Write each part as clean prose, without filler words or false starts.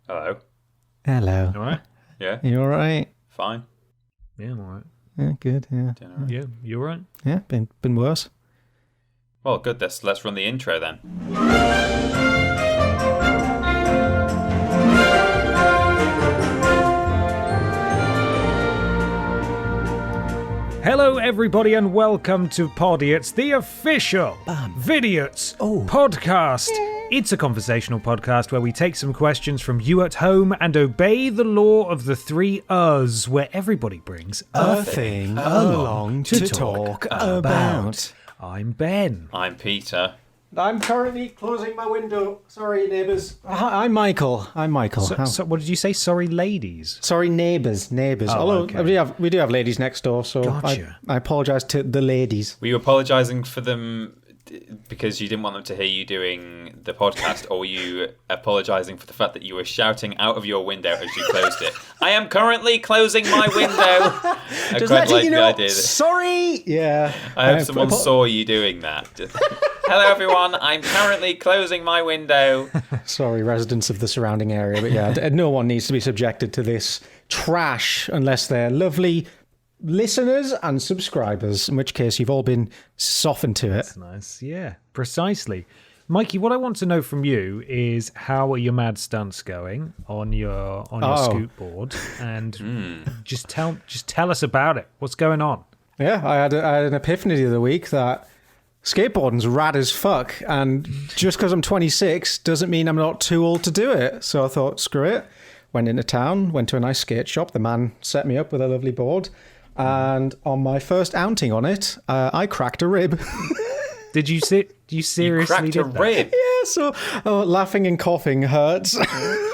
Hello. Hello. All right? Yeah. You all right? Fine. Yeah, I'm all right. Yeah, good. Yeah. Doing all right. Yeah, you all right? Yeah, been worse. Well, good. Let's run the intro then. Hello, everybody, and welcome to Podiots, the official Vidiots podcast. It's a conversational podcast where we take some questions from you at home and obey the law of the three Us, where everybody brings A thing along to talk about. I'm Ben. I'm Peter. I'm currently closing my window. Sorry, neighbours. I'm Michael. So what did you say? Sorry, ladies. Sorry, neighbours. Although okay. we do have ladies next door, so Gotcha. I apologise to the ladies. Were you apologising for them because you didn't want them to hear you doing the podcast, or were you apologising for the fact that you were shouting out of your window as you closed it? I am currently closing my window. I Just quite letting like you the know. idea that Sorry. Yeah. I hope someone saw you doing that. Hello, everyone. I'm currently closing my window. Sorry, residents of the surrounding area, but yeah, no one needs to be subjected to this trash unless they're lovely listeners and subscribers, in which case you've all been softened to it. That's nice. Yeah, precisely. Mikey, what I want to know from you is how are your mad stunts going on your scoot board, and just tell us about it. What's going on? Yeah, I had an epiphany the other week that skateboarding's rad as fuck, and just because I'm 26 doesn't mean I'm not too old to do it. So I thought, screw it. Went into town, went to a nice skate shop. The man set me up with a lovely board. And on my first outing on it, I cracked a rib. Did you seriously Cracked a did that? rib. Yeah, so laughing and coughing hurts.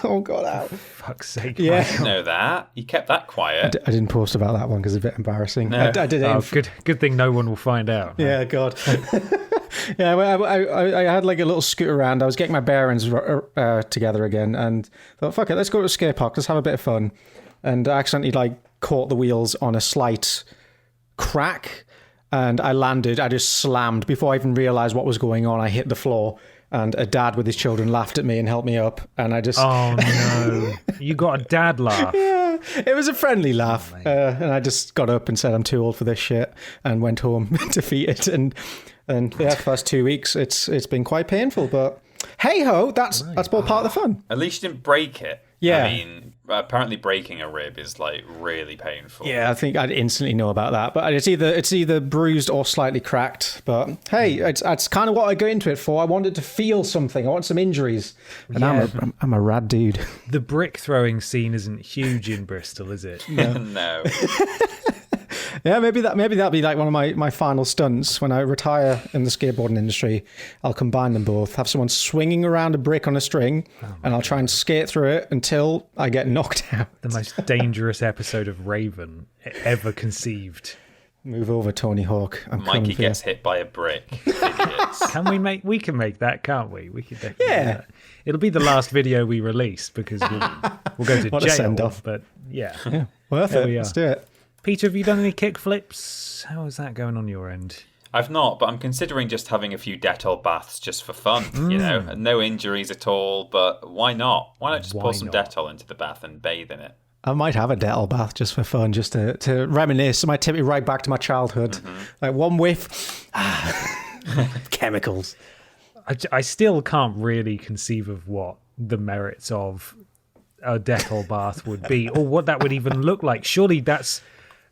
Oh, God, ow. Fuck's sake. Yeah. I didn't know that. You kept that quiet. I didn't post about that one because it's a bit embarrassing. No. I did it. Good thing no one will find out. Yeah, God. Yeah, I had like a little scoot around. I was getting my bearings together again, and thought, fuck it, let's go to a skate park. Let's have a bit of fun. And I accidentally caught the wheels on a slight crack, and I landed. I just slammed before I even realised what was going on. I hit the floor, and a dad with his children laughed at me and helped me up. And I just Oh no! You got a dad laugh. yeah, it was a friendly laugh, and I just got up and said I'm too old for this shit, and went home defeated. And yeah, the first 2 weeks it's been quite painful, but hey ho, that's all part of the fun. At least you didn't break it. Yeah. I mean, apparently breaking a rib is like really painful. Yeah, I think I'd instantly know about that. But it's either bruised or slightly cracked. But hey, it's kind of what I go into it for. I wanted to feel something. I want some injuries. And Yeah. I'm a rad dude. The brick throwing scene isn't huge in Bristol, is it? No. Yeah, maybe that'll be like one of my final stunts when I retire in the skateboarding industry. I'll combine them both. Have someone swinging around a brick on a string, and I'll try and skate through it until I get knocked out. The most dangerous episode of Raven ever conceived. Move over, Tony Hawk. I'm coming Mikey for you. gets hit by a brick. Idiots. We can make that, can't we? We can definitely do Yeah. that. It'll be the last video we release because we'll go to What a jail. send-off. But yeah. Yeah, worth There it. we Let's are. do it. Peter, have you done any kick flips? How is that going on your end? I've not, but I'm considering just having a few Dettol baths just for fun, you know? No injuries at all, but why not? Why not just Why pour some not? Dettol into the bath and bathe in it? I might have a Dettol bath just for fun, just to reminisce. It might take me right back to my childhood. Like one whiff, chemicals. I still can't really conceive of what the merits of a Dettol bath would be, or what that would even look like. Surely that's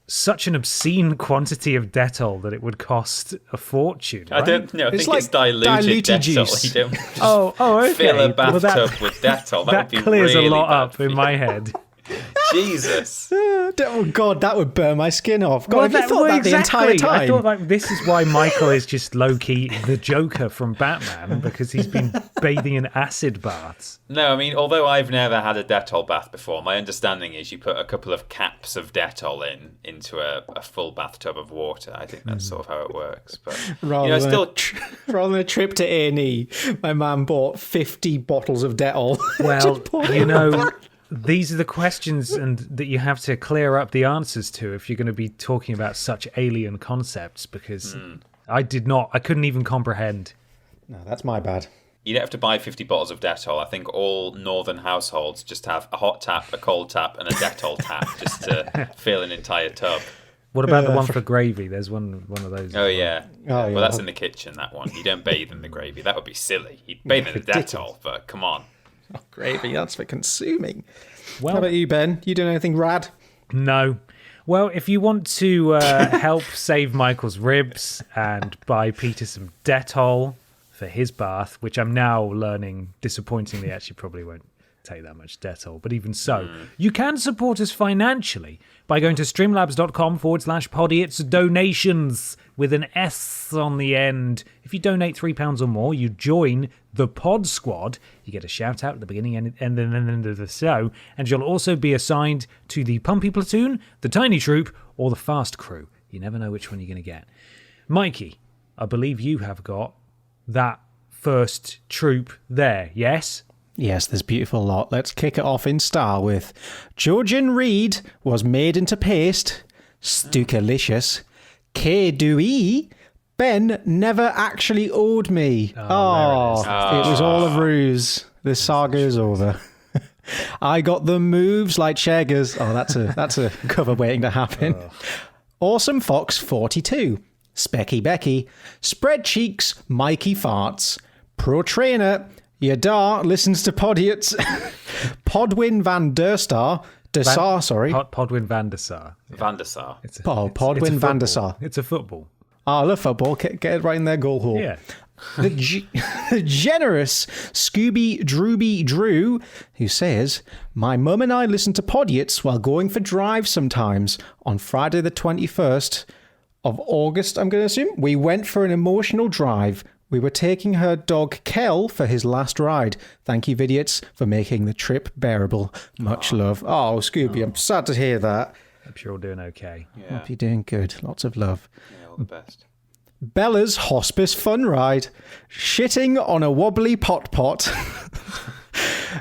such an obscene quantity of Dettol that it would cost a fortune. I right? don't know. I It's think like it's diluted diluted Dettol. juice. You don't just Oh, okay. fill a Well, bathtub with Dettol. That, that would be clears really a lot bad up for in you. my head. Jesus. Oh God, that would burn my skin off. God, Well, have you thought that the entire time? I thought like this is why Michael is just low key the Joker from Batman, because he's been bathing in acid baths. No, I mean, although I've never had a Dettol bath before, my understanding is you put a couple of caps of Dettol into a full bathtub of water. I think that's sort of how it works. But rather, still, rather than a trip to A&E, my man bought 50 bottles of Dettol. Well, Just poured you it know, these are the questions and that you have to clear up the answers to if you're going to be talking about such alien concepts, because I couldn't even comprehend. No, that's my bad. you don't have to buy 50 bottles of Dettol. I think all northern households just have a hot tap, a cold tap, and a Dettol tap just to fill an entire tub. What about the one for gravy? There's one of those. Oh, yeah. Oh, yeah. Well, that's in the kitchen, that one. You don't bathe in the gravy. That would be silly. You'd bathe in the Dettol, but come on. Oh, gravy, that's for consuming. Well, How about you, Ben? You doing anything rad? No. Well, if you want to help save Michael's ribs and buy Peter some Dettol for his bath, which I'm now learning disappointingly actually probably won't take that much Dettol, but even so, you can support us financially by going to streamlabs.com/Podiots donations with an S on the end. If you donate £3 or more, you join the Pod Squad. You get a shout out at the beginning and then end of the show, and you'll also be assigned to the Pumpy Platoon, the Tiny Troop, or the Fast Crew. You never know which one you're going to get. Mikey, I believe you have got that first troop there, yes? Yes, there's a beautiful lot. Let's kick it off in style with Georgian Reed was made into paste, Stukalicious, K-Doo-E, Ben never actually owed me. Oh, it was all a ruse. The saga is over. I got the moves like Cheggers. Oh, that's a cover waiting to happen. Awesome Fox 42, Specky Becky, Spread Cheeks, Mikey Farts, Pro Trainer, Yadar listens to Podiots, Podwin Van Der Sar, Podwin Van Der Sar. Van der Sar. Podwin Van Der Sar. It's a football. Oh, I love football. Get it right in their goal hole. Yeah. The generous Scooby Drooby Drew, who says, my mum and I listen to Podiots while going for drives sometimes. On Friday the 21st of August, I'm going to assume, we went for an emotional drive. We were taking her dog Kel for his last ride. Thank you, Vidiots, for making the trip bearable. Much love. Oh, Scooby, I'm sad to hear that. Hope you're all doing okay. Yeah. Hope you're doing good. Lots of love. Yeah, all the best. Bella's Hospice Fun Ride. Shitting on a wobbly pot.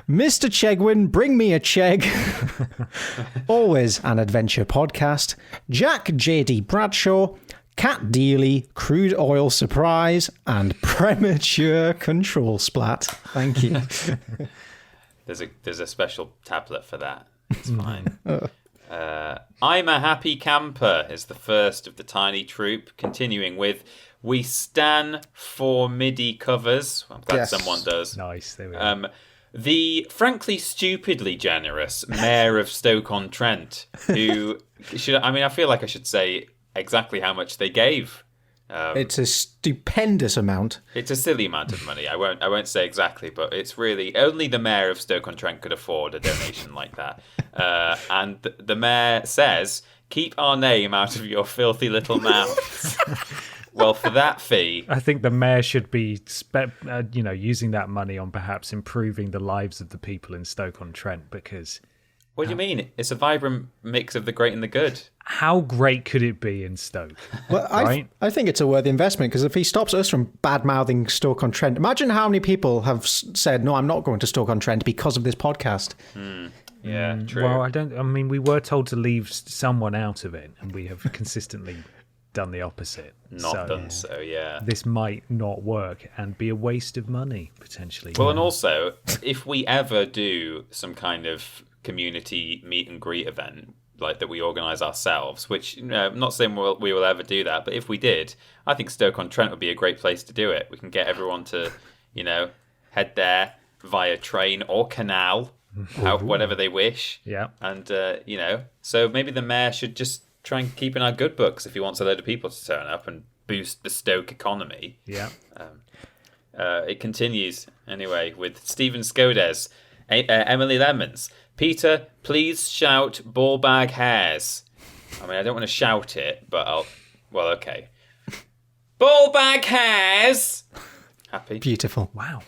Mr. Chegwin, bring me a Chegg. Always an adventure podcast. Jack J.D. Bradshaw. Cat Dealey, Crude Oil Surprise, and Premature Control Splat. Thank you. There's a special tablet for that. It's fine. I'm a Happy Camper is the first of the Tiny Troop, continuing with We Stan for MIDI covers. I'm glad someone does. Nice, there we go. The frankly stupidly generous Mayor of Stoke-on-Trent, who I feel like I should say exactly how much they gave. It's a stupendous amount. It's a silly amount of money. I won't say exactly, but it's really only the mayor of Stoke-on-Trent could afford a donation like that. And the mayor says, "Keep our name out of your filthy little mouths." Well, for that fee, I think the mayor should be, using that money on perhaps improving the lives of the people in Stoke-on-Trent, because. What do you mean? It's a vibrant mix of the great and the good. How great could it be in Stoke? Well, right? I think it's a worthy investment, because if he stops us from bad-mouthing Stoke-on-Trent, imagine how many people have said, no, I'm not going to Stoke-on-Trent because of this podcast. Yeah, true. Well, we were told to leave someone out of it, and we have consistently done the opposite. Yeah. This might not work and be a waste of money, potentially. Well, and also, if we ever do some kind of community meet and greet event like that we organise ourselves, which I'm not saying we will ever do that, but if we did, I think Stoke-on-Trent would be a great place to do it. We can get everyone to, head there via train or canal, whatever they wish. Yeah. And, so maybe the mayor should just try and keep in our good books if he wants a load of people to turn up and boost the Stoke economy. Yeah. It continues, anyway, with Stephen Skodes, Emily Lemons. Peter, please shout ball bag hairs. I don't want to shout it, but okay. Ball bag hairs! Happy? Beautiful. Wow.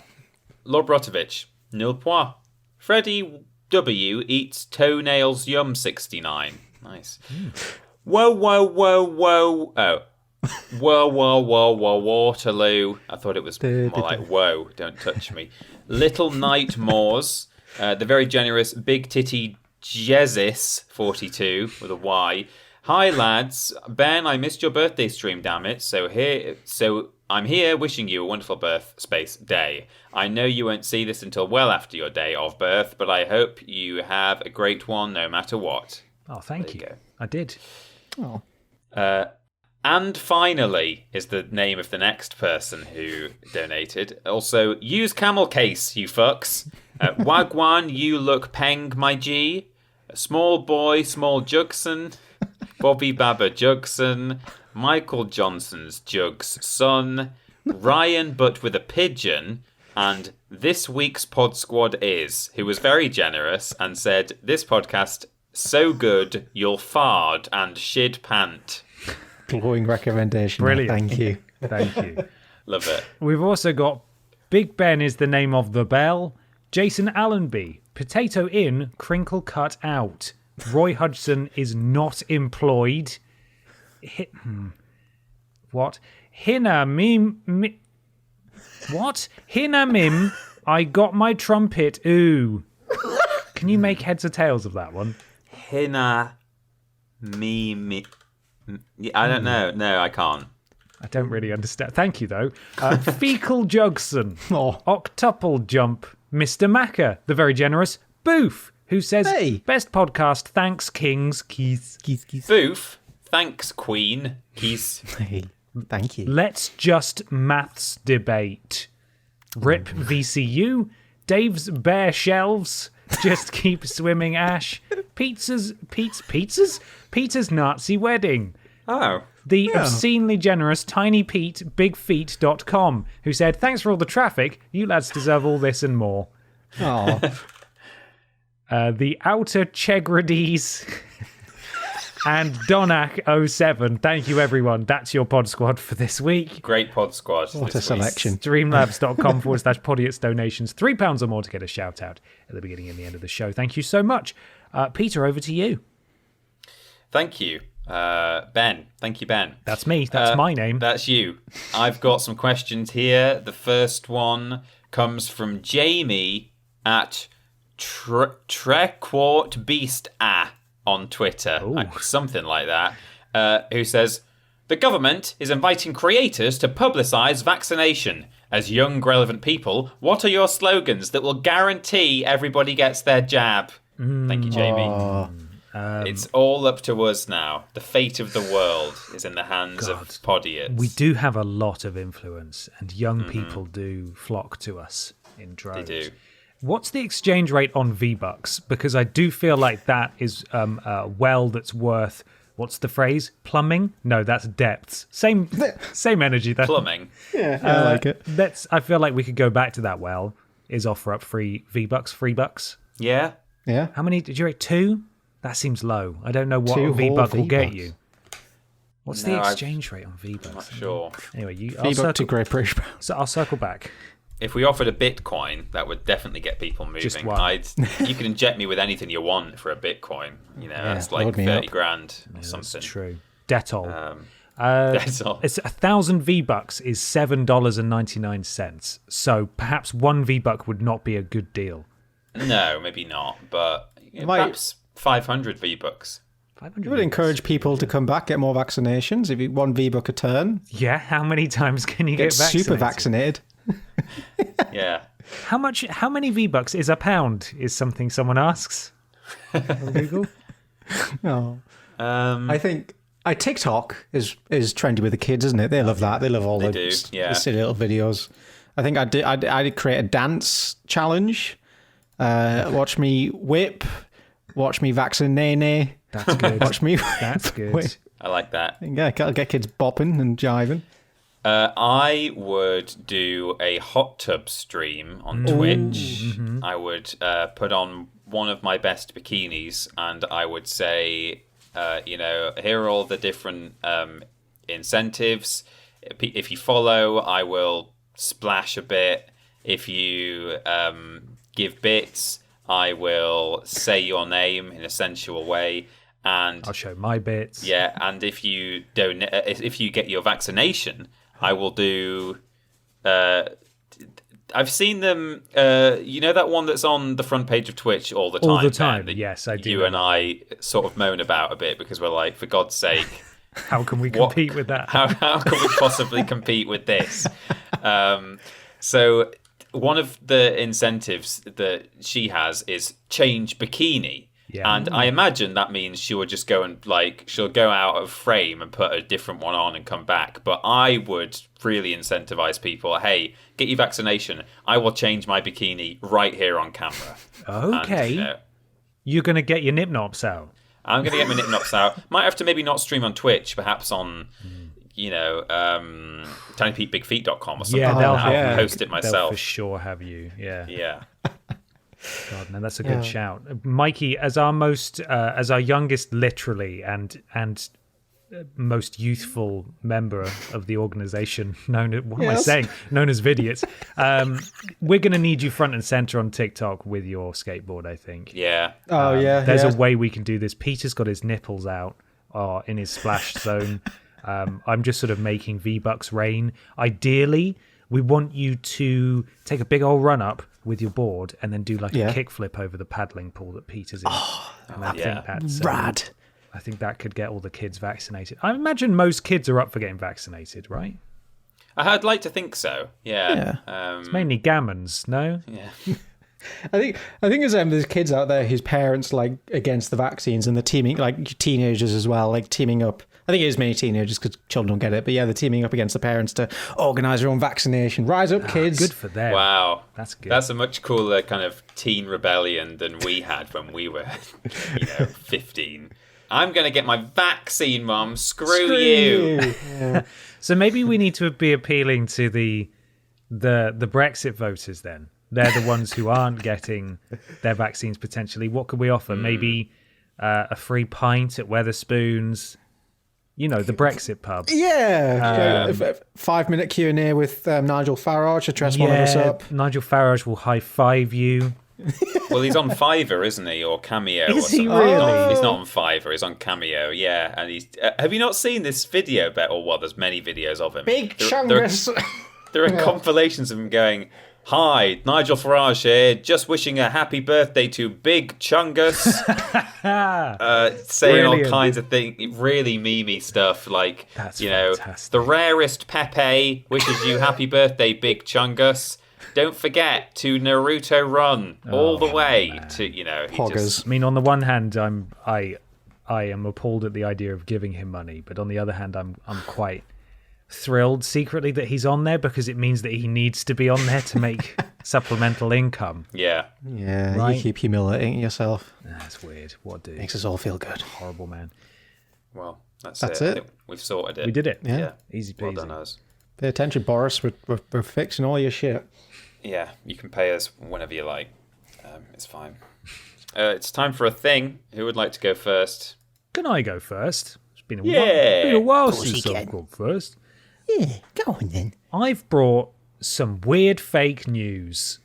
Lord Brotovich, nil point. Freddie W eats toenails yum 69. Nice. Whoa. Oh. Whoa, Waterloo. I thought it was more like, whoa, don't touch me. Little Nightmares. The very generous Big Titty Jesus 42 with a Y. Hi lads, Ben, I missed your birthday stream, damn it. So I'm here wishing you a wonderful birth space day. I know you won't see this until well after your day of birth, but I hope you have a great one no matter what. Oh, thank you. Go. I did. Oh. And finally is the name of the next person who donated. Also, use camel case, you fucks. Wagwan, you look peng, my G. Small boy, small Jugson. Bobby Baba Jugson. Michael Johnson's Jug's son. Ryan, but with a pigeon. And this week's Pod Squad is, who was very generous and said, this podcast, so good, you'll fard and shit pant. Glowing recommendation. Brilliant. Thank you. Thank you. Love it. We've also got Big Ben is the name of the bell. Jason Allenby, Potato in, Crinkle cut out. Roy Hodgson is not employed. What? Hinna mim. What? Hinna mim. I got my trumpet. Ooh. Can you make heads or tails of that one? Hina me. I don't know. No, I can't. I don't really understand. Thank you, though. Fecal Jugson. Oh. Octuple Jump. Mr. Macca, the very generous Boof, who says, Hey. best podcast, thanks, Kings. Keys. Boof, thanks, Queen. Keys. Hey, thank you. Let's just maths debate. Rip VCU. Dave's bare shelves. Just keep swimming, Ash. Peter's Nazi wedding. Oh. The obscenely generous Tiny Pete BigFeet.com, who said, thanks for all the traffic. You lads deserve all this and more. Oh. The Outer Chegrades and Donak07. Thank you, everyone. That's your pod squad for this week. Great pod squad. What a this week. selection. Streamlabs.com/Podiots donations. £3 or more to get a shout out at the beginning and the end of the show. Thank you so much. Peter, over to you. Thank you. Ben. Thank you, Ben. That's me. That's my name. That's you. I've got some questions here. The first one comes from Jamie at Trequart Beast on Twitter. Something like that. Who says, the government is inviting creators to publicise vaccination. As young, relevant people, what are your slogans that will guarantee everybody gets their jab? Thank you, Jamie. It's all up to us now. The fate of the world is in the hands of Podiots. We do have a lot of influence, and young people do flock to us in droves. They do. What's the exchange rate on V-Bucks? Because I do feel like that is a well that's worth, what's the phrase? Plumbing? No, that's depths. Same energy. Plumbing. Yeah, I like it. I feel like we could go back to that well, is offer up free V-Bucks, free bucks. Yeah. Yeah. How many, did you rate 2? That seems low. I don't know what 2 a V-Buck will get V-Bucks. you. What's the exchange rate on V-Bucks? I'm not sure. Anyway, V-Buck to Great British Pound. So I'll circle back. If we offered a Bitcoin, that would definitely get people moving. Just one. You can inject me with anything you want for a Bitcoin. You know, that's like load me 30 up. grand or something. That's true. Dettol. Dettol. It's 1,000 V-Bucks is $7.99. So perhaps 1 V-Buck would not be a good deal. No, maybe not. But perhaps 500 V-Bucks. 500 You would encourage people to come back, get more vaccinations. If you 1 V-Buck a turn, Yeah, how many times can you get vaccinated? super vaccinated. Yeah. How many V-Bucks is a pound? Is something someone asks on Google. Oh. I think TikTok is trendy with the kids, isn't it? They love that. They love all the silly little videos. I think I'd create a dance challenge. Watch me whip. Watch me vaccinate. That's good. Watch me. That's good. I like that. Yeah, I'll get kids bopping and jiving. I would do a hot tub stream on Twitch. I would put on one of my best bikinis and I would say, here are all the different incentives. If you follow, I will splash a bit. If you give bits, I will say your name in a sensual way. And I'll show my bits. Yeah, and if you get your vaccination, I will do. I've seen them. That one that's on the front page of Twitch all the time. All the time. Ben, that yes, I do. You and I sort of moan about a bit because we're like, for God's sake, How can we compete with that? How can we possibly compete with this? So one of the incentives that she has is change bikini. Yeah. And I imagine that means she will just go and she'll go out of frame and put a different one on and come back. But I would really incentivize people. Hey, get your vaccination. I will change my bikini right here on camera. Okay. And, you're going to get your nip-nops out. I'm going to get my nip-nops out. Might have to maybe not stream on Twitch, perhaps on, tinypetebigfeet.com or something. Yeah, I'll post it They'll for sure have you. Yeah. Yeah. God, man, that's a good shout, Mikey. As our youngest, literally, and most youthful member of the organization, known as Vidiots. We're going to need you front and center on TikTok with your skateboard, I think. Yeah. There's a way we can do this. Peter's got his nipples out in his splash zone. I'm just sort of making V-Bucks rain. Ideally, we want you to take a big old run up with your board and then do like a kickflip over the paddling pool that Peter's in. I think that's rad. I think that could get all the kids vaccinated. I imagine most kids are up for getting vaccinated, right? I'd like to think so. Yeah. It's mainly gammons, no? Yeah. I think there's kids out there whose parents like against the vaccines and they're teaming, like teenagers as well, like teaming up. I think it is mainly teenagers because children don't get it, but yeah, they're teaming up against the parents to organise their own vaccination. Rise up, kids! Good for them. Wow, that's good. That's a much cooler kind of teen rebellion than we had when we were, 15. I'm gonna get my vaccine, Mum. Screw you. Yeah. So maybe we need to be appealing to the Brexit voters then. They're the ones who aren't getting their vaccines potentially. What could we offer? Maybe a free pint at Weatherspoons. The Brexit pub. Yeah. 5-minute Q&A with Nigel Farage. Address one of us up. Nigel Farage will high-five you. Well, he's on Fiverr, isn't he? Or Cameo. Is he something. really? He's not on Fiverr. He's on Cameo. Yeah, and he's. Have you not seen this video? There's many videos of him. Big Chungus. There are compilations of him going, "Hi, Nigel Farage here. Just wishing a happy birthday to Big Chungus." Saying Brilliant. all kinds of things, really memey stuff like, That's fantastic. The rarest Pepe wishes you happy birthday, Big Chungus. Don't forget to Naruto run all the way to, Poggers. I mean, on the one hand, I am appalled at the idea of giving him money, but on the other hand, I'm quite thrilled secretly that he's on there because it means that he needs to be on there to make supplemental income. Yeah. Yeah, Right. you keep humiliating yourself. That's weird. What do? Makes us all feel good. Horrible, man. Well, that's it. I think we've sorted it. We did it. Yeah. Easy Well peasy. done, us. Pay attention, Boris. We're fixing all your shit. Yeah, you can pay us whenever you like. It's fine. It's time for a thing. Who would like to go first? Can I go first? It's been a Yeah. while course since you I've can. gone first. Yeah, go on then. I've brought some weird fake news.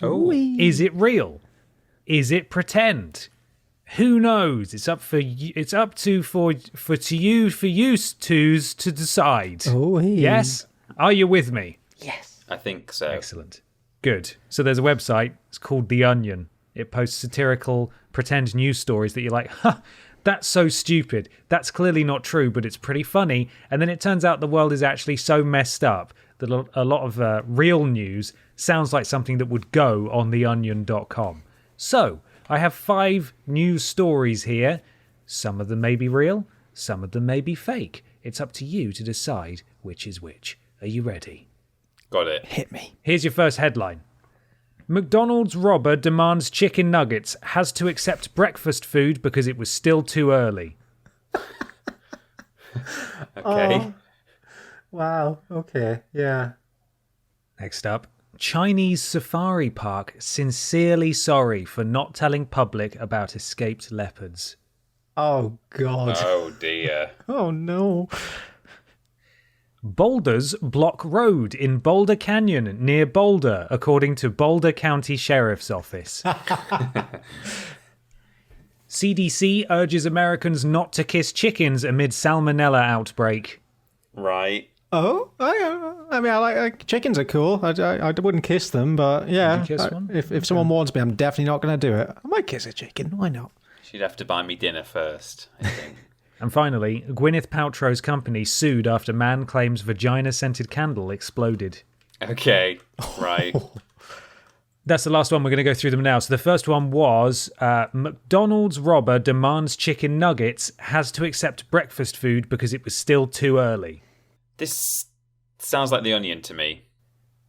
Oh. Is it real? Is it pretend? Who knows? It's up for you. It's up to you to decide. Oh, Yes? Are you with me? Yes. I think so. Excellent. Good. So there's a website. It's called The Onion. It posts satirical pretend news stories that you're like, huh, that's so stupid. That's clearly not true, but it's pretty funny. And then it turns out the world is actually so messed up that a lot of real news sounds like something that would go on theonion.com. So I have 5 news stories here. Some of them may be real. Some of them may be fake. It's up to you to decide which is which. Are you ready? Got it. Hit me. Here's your first headline. McDonald's robber demands chicken nuggets, has to accept breakfast food because it was still too early. Okay. Wow. Okay. Yeah. Next up. Chinese safari park sincerely sorry for not telling public about escaped leopards. Oh, God. Oh, dear. Oh, no. Boulders block road in Boulder Canyon near Boulder, according to Boulder County Sheriff's Office. CDC urges Americans not to kiss chickens amid salmonella outbreak. Right. Oh, I mean, I like chickens are cool. I wouldn't kiss them, but yeah. Would you kiss one? If someone warns me, I'm definitely not going to do it. I might kiss a chicken. Why not? She'd have to buy me dinner first, I think. And finally, Gwyneth Paltrow's company sued after man claims vagina-scented candle exploded. Okay, right. That's the last one. We're going to go through them now. So the first one was McDonald's robber demands chicken nuggets, has to accept breakfast food because it was still too early. This sounds like The Onion to me.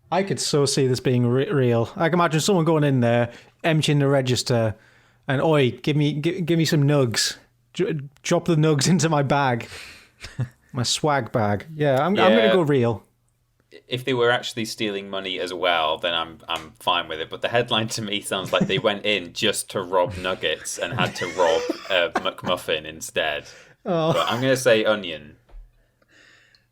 I could so see this being real. I can imagine someone going in there, emptying the register, and oi, give me some nugs. Drop the nugs into my bag, my swag bag. Yeah, I'm going to go real. If they were actually stealing money as well, then I'm fine with it. But the headline to me sounds like they went in just to rob nuggets and had to rob a McMuffin instead. Oh. But I'm going to say Onion.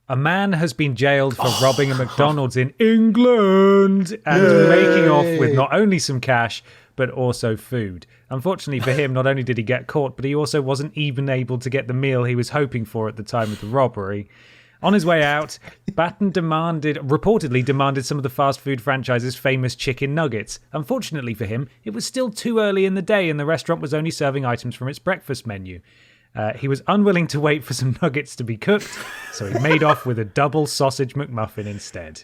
A man has been jailed for robbing a McDonald's in England and making off with not only some cash, but also food. Unfortunately for him, not only did he get caught, but he also wasn't even able to get the meal he was hoping for at the time of the robbery. On his way out, Batten reportedly demanded some of the fast food franchise's famous chicken nuggets. Unfortunately for him, it was still too early in the day and the restaurant was only serving items from its breakfast menu. He was unwilling to wait for some nuggets to be cooked, so he made off with a double sausage McMuffin instead.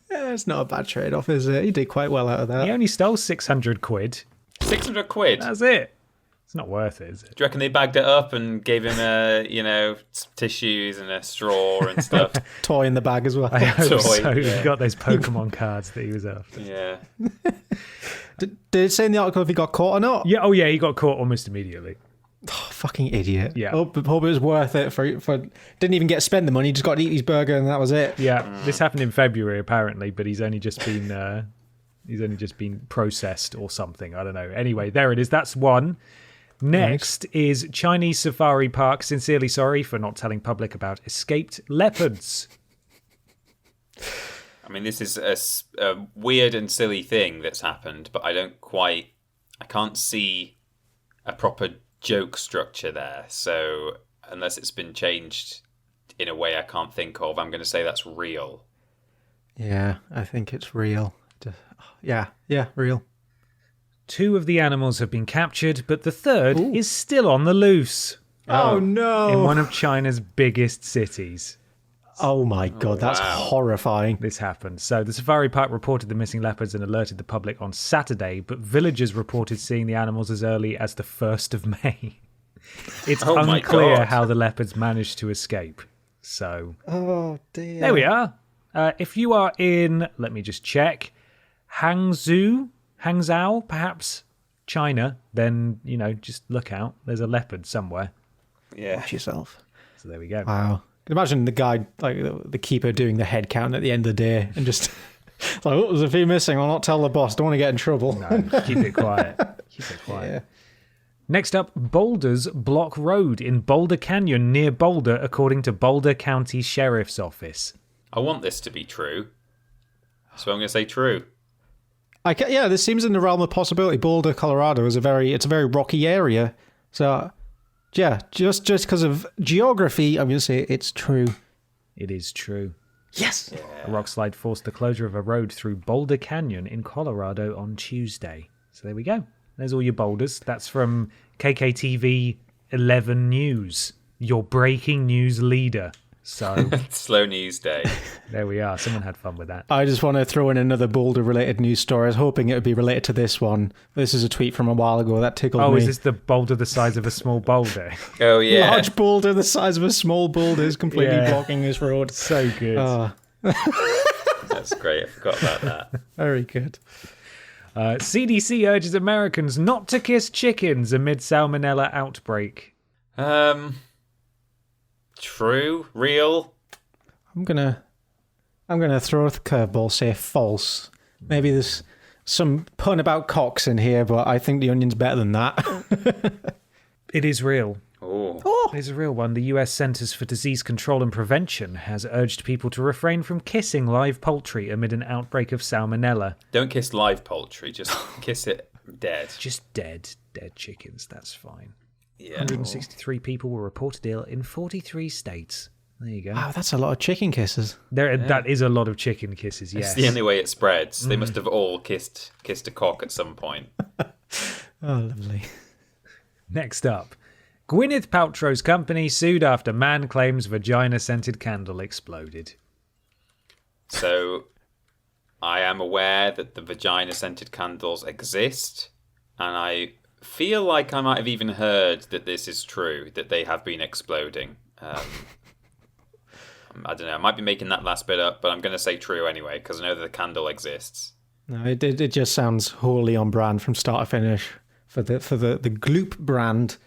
Yeah, it's not a bad trade-off, is it? He did quite well out of that. He only stole 600 quid. 600 quid? That's it. It's not worth it, is it? Do you reckon they bagged it up and gave him some tissues and a straw and stuff? Toy in the bag as well. I hope so. Yeah. He got those Pokemon cards that he was after. Yeah. Did it say in the article if he got caught or not? Yeah. Oh, yeah. He got caught almost immediately. Oh, fucking idiot. Yeah. Hope it was worth it for didn't even get to spend the money, just got to eat his burger and that was it. Yeah. This happened in February apparently, but he's only just been processed or something. I don't know. Anyway, there it is. That's one. Next is Chinese safari park sincerely sorry for not telling public about escaped leopards. I mean, this is a weird and silly thing that's happened, but I can't see a proper joke structure there. So unless it's been changed in a way I can't think of, I'm going to say that's real. Yeah, I think it's real. Yeah, real. 2 of the animals have been captured, but the third is still on the loose. Oh no! In one of China's biggest cities. Oh my god, that's horrifying. This happened. So the safari park reported the missing leopards and alerted the public on Saturday, but villagers reported seeing the animals as early as the 1st of May. It's unclear how the leopards managed to escape. So, oh dear. There we are. If you are in, let me just check, Hangzhou, perhaps, China, then, just look out. There's a leopard somewhere. Yeah. Watch yourself. So there we go. Wow. Can you imagine the guy, like the keeper, doing the head count at the end of the day and just like, there's a few missing. I'll not tell the boss. Don't want to get in trouble. No, keep it quiet. Yeah. Next up, Boulders block road in Boulder Canyon near Boulder, according to Boulder County Sheriff's Office. I want this to be true, so I'm going to say true. This seems in the realm of possibility. Boulder, Colorado is a very rocky area. So, yeah, just because of geography, I'm going to say it's true. It is true. Yes! Yeah. A rock slide forced the closure of a road through Boulder Canyon in Colorado on Tuesday. So there we go. There's all your boulders. That's from KKTV 11 News, your breaking news leader. So slow news day. There we are. Someone had fun with that. I just want to throw in another Boulder-related news story. I was hoping it would be related to this one. This is a tweet from a while ago that tickled me. Oh, is this the boulder the size of a small boulder? Oh, yeah. Large boulder the size of a small boulder is completely blocking this road. So good. That's great. I forgot about that. Very good. CDC urges Americans not to kiss chickens amid salmonella outbreak. True? Real? I'm gonna throw the curveball, say false. Maybe there's some pun about cocks in here, but I think the Onion's better than that. It is real. Oh. It's a real one. The US Centers for Disease Control and Prevention has urged people to refrain from kissing live poultry amid an outbreak of salmonella. Don't kiss live poultry, just kiss it dead. Just dead chickens, that's fine. Yeah. 163 people were reported ill in 43 states. There you go. Wow, that's a lot of chicken kisses. That is a lot of chicken kisses, yes. It's the only way it spreads. They must have all kissed a cock at some point. Oh, lovely. Next up, Gwyneth Paltrow's company sued after man claims vagina-scented candle exploded. So, I am aware that the vagina-scented candles exist, and I feel like I might have even heard that this is true, that they have been exploding. I don't know, I might be making that last bit up, but I'm going to say true anyway, because I know that the candle exists. No, it just sounds wholly on brand from start to finish for the Gloop brand.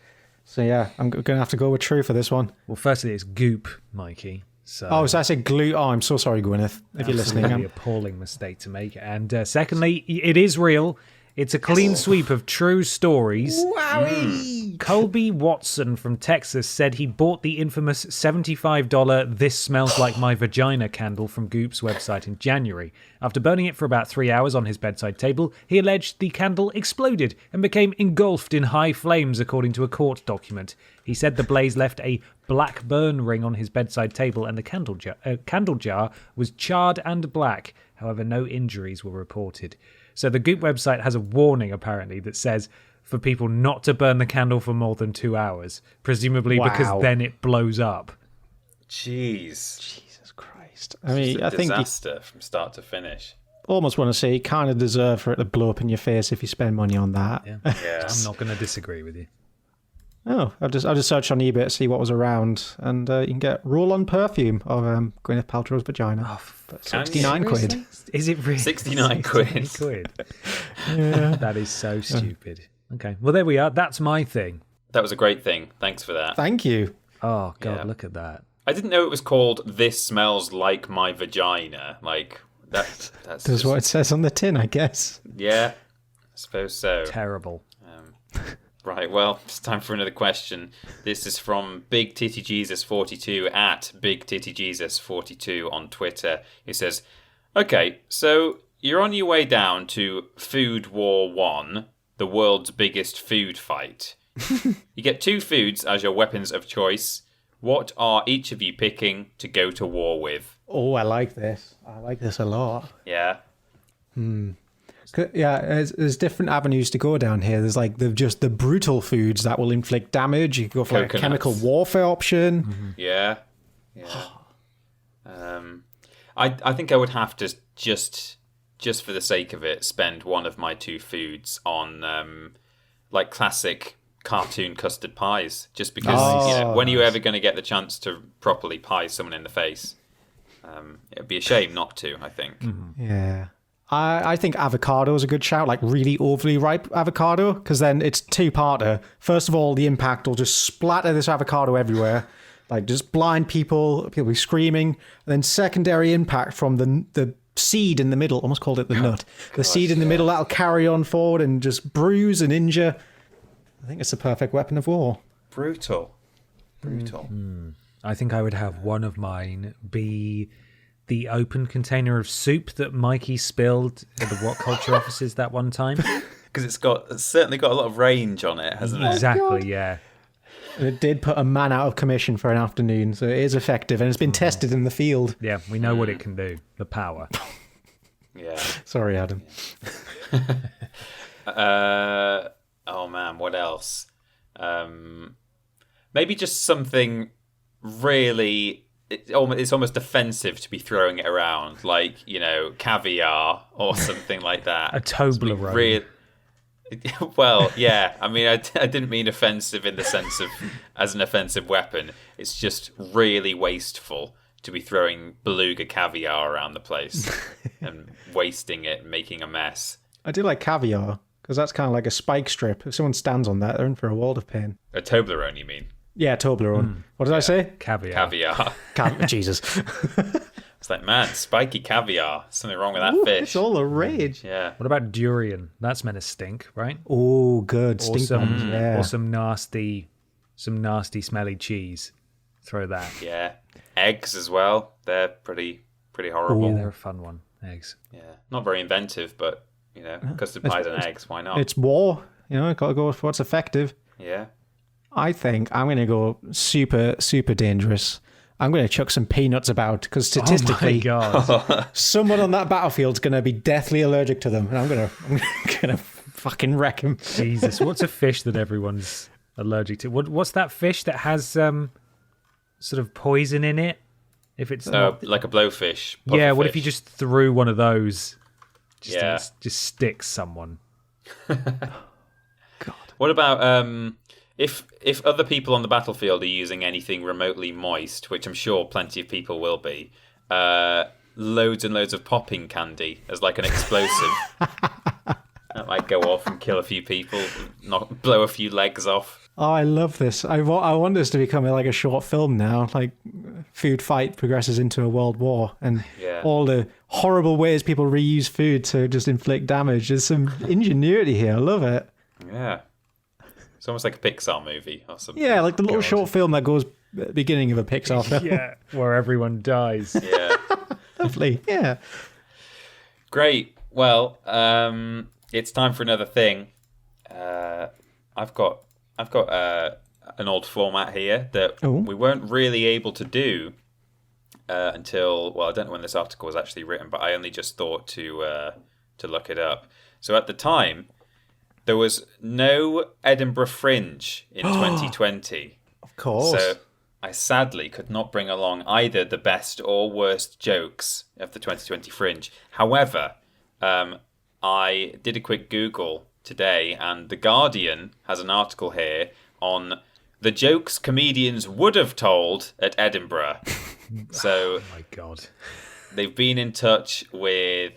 So yeah, I'm going to have to go with true for this one. Well, firstly, it's Goop, Mikey. So I said glue. Oh, I'm so sorry, Gwyneth, if you're listening. Absolutely appalling mistake to make. And secondly, it is real. It's a clean sweep of true stories. Wowie! Colby Watson from Texas said he bought the infamous $75 This Smells Like My Vagina candle from Goop's website in January. After burning it for about 3 hours on his bedside table, he alleged the candle exploded and became engulfed in high flames, according to a court document. He said the blaze left a black burn ring on his bedside table and the candle jar was charred and black. However, no injuries were reported. So the Goop website has a warning, apparently, that says for people not to burn the candle for more than 2 hours, presumably because then it blows up. Jeez. Jesus Christ. I mean, I think disaster from start to finish. Almost want to say you kind of deserve for it to blow up in your face if you spend money on that. Yeah. Yes. I'm not going to disagree with you. Oh, I'll just search on eBay to see what was around, and you can get roll-on perfume of Gwyneth Paltrow's vagina. Oh, for 69 quid. Is it really? 69 quid. Yeah. That is so stupid. Okay, well, there we are. That's my thing. That was a great thing. Thanks for that. Thank you. Oh, God, Yeah. look at that. I didn't know it was called This Smells Like My Vagina. Like, that's That's just, what it says on the tin, I guess. yeah, I suppose so. Terrible. Right, well, it's time for another question. This is from Big Titty Jesus 42 at Big Titty Jesus 42 on Twitter. He says, okay, so you're on your way down to Food War 1, the world's biggest food fight. You get 2 foods as your weapons of choice. What are each of you picking to go to war with? Oh, I like this. I like this a lot. Yeah. Yeah, there's different avenues to go down here. There's like the brutal foods that will inflict damage. You can go for like a chemical warfare option. Mm-hmm. Yeah. I think I would have to just for the sake of it spend one of my 2 foods on like classic cartoon custard pies, just because when are you ever going to get the chance to properly pie someone in the face? It'd be a shame not to, I think. Yeah. I think avocado is a good shout, like really overly ripe avocado, because then it's 2-parter. First of all, the impact will just splatter this avocado everywhere, like just blind people be screaming. And then secondary impact from the seed in the middle, almost called it the nut. The seed in the middle, that'll carry on forward and just bruise and injure. I think it's the perfect weapon of war. Brutal. I think I would have one of mine be the open container of soup that Mikey spilled at the What Culture offices that one time. Because it's certainly got a lot of range on it, hasn't it? Exactly, yeah. And it did put a man out of commission for an afternoon, so it is effective, and it's been tested in the field. Yeah, we know what it can do. The power. Yeah. Sorry, Adam. Oh man, what else? Maybe just something really. It's almost offensive to be throwing it around, like, caviar or something like that. A Toblerone. Well, yeah. I mean, I didn't mean offensive in the sense of as an offensive weapon. It's just really wasteful to be throwing beluga caviar around the place and wasting it and making a mess. I do like caviar, because that's kind of like a spike strip. If someone stands on that, they're in for a world of pain. A Toblerone, you mean? Yeah, Toblerone. What did I say? Caviar. Jesus. It's like, man, spiky caviar. Something wrong with that fish. It's all the rage. Yeah. What about durian? That's meant to stink, right? Oh, good. Or Stink bombs, yeah. or some nasty smelly cheese. Throw that. Yeah. Eggs as well. They're pretty horrible. Yeah, they're a fun one. Eggs. Yeah. Not very inventive, but, custard pies and eggs, why not? It's war. Got to go for what's effective. Yeah. I think I'm going to go super, super dangerous. I'm going to chuck some peanuts about, because statistically, someone on that battlefield's going to be deathly allergic to them, and I'm going to fucking wreck him. Jesus, what's a fish that everyone's allergic to. What's that fish that has sort of poison in it? If it's not... like a blowfish. Yeah, what pufferfish. if you just threw one of those? Yeah. Just sticks someone. God. What about if other people on the battlefield are using anything remotely moist, which I'm sure plenty of people will be, loads and loads of popping candy as like an explosive. That might go off and kill a few people, blow a few legs off. Oh, I love this. I want this to become like a short film now. Like, food fight progresses into a world war, and all the horrible ways people reuse food to just inflict damage. There's some ingenuity here. I love it. Yeah. It's almost like a Pixar movie or something. Yeah, like the little short film that goes at the beginning of a Pixar film. Yeah, where everyone dies. Yeah. Lovely. Yeah. Great. Well, it's time for another thing. I've got an old format here that we weren't really able to do until, well, I don't know when this article was actually written, but I only just thought to look it up. So at the time, there was no Edinburgh Fringe in 2020. Of course. So I sadly could not bring along either the best or worst jokes of the 2020 Fringe. However, I did a quick Google today, and The Guardian has an article here on the jokes comedians would have told at Edinburgh. So, Oh my God. they've been in touch with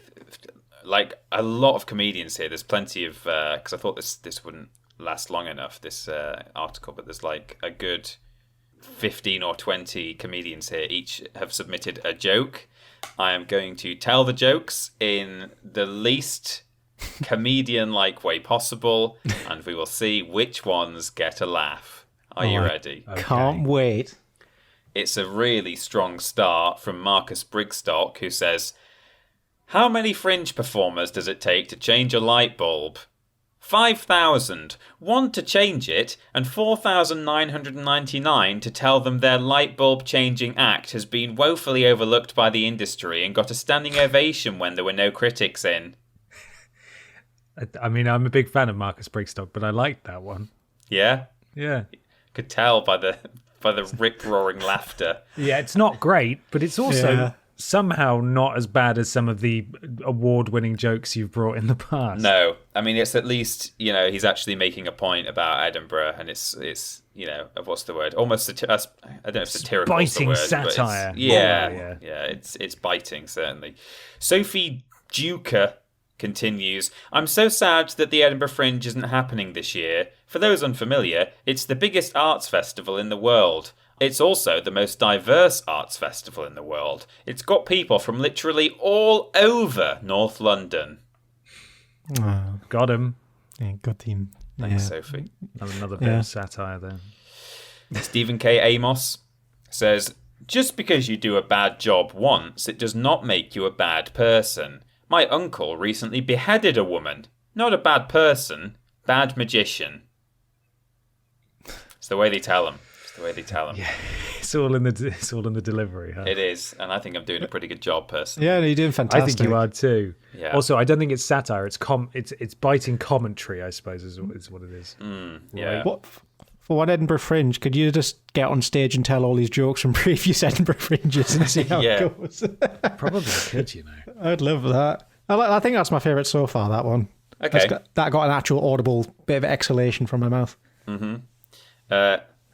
like a lot of comedians here. There's plenty of because I thought this wouldn't last long enough, this article, but there's like a good 15 or 20 comedians here. Each have submitted a joke. I am going to tell the jokes in the least comedian-like way possible, and we will see which ones get a laugh. Are you ready? Okay. Can't wait. It's a really strong start from Marcus Brigstock, who says, "How many Fringe performers does it take to change a light bulb? 5,000. 1 to change it, and 4,999 to tell them their light bulb changing act has been woefully overlooked by the industry and got a standing ovation when there were no critics in." I mean, I'm a big fan of Marcus Brigstock, but I liked that one. Yeah? Yeah. Could tell by the rip-roaring laughter. Yeah, it's not great, but it's also Yeah. somehow not as bad as some of the award-winning jokes you've brought in the past. No, I mean, it's at least, he's actually making a point about Edinburgh, and it's what's the word? Almost, I don't know if satirical is the Biting word. satire. But yeah, Yeah. it's biting, certainly. Sophie Duca continues, "I'm so sad that the Edinburgh Fringe isn't happening this year. For those unfamiliar, it's the biggest arts festival in the world. It's also the most diverse arts festival in the world. It's got people from literally all over North London." Oh, Got him. yeah, good team. Thanks, Yeah. Sophie. Another bit of satire there. Stephen K. Amos says, "Just because you do a bad job once, it does not make you a bad person. My uncle recently beheaded a woman. Not a bad person, bad magician." It's the way they tell them. Yeah, it's all in the delivery, huh? It is, and I think I'm doing a pretty good job, personally. Yeah, no, you're doing fantastic. I think you are too. Yeah. Also, I don't think it's satire. It's it's biting commentary, I suppose, is what it is. Yeah. What, for one Edinburgh Fringe, could you just get on stage and tell all these jokes from previous Edinburgh Fringes and see how Yeah. it goes? Probably could, I'd love that. I think that's my favourite so far, that one. Okay. That got an actual audible bit of exhalation from my mouth.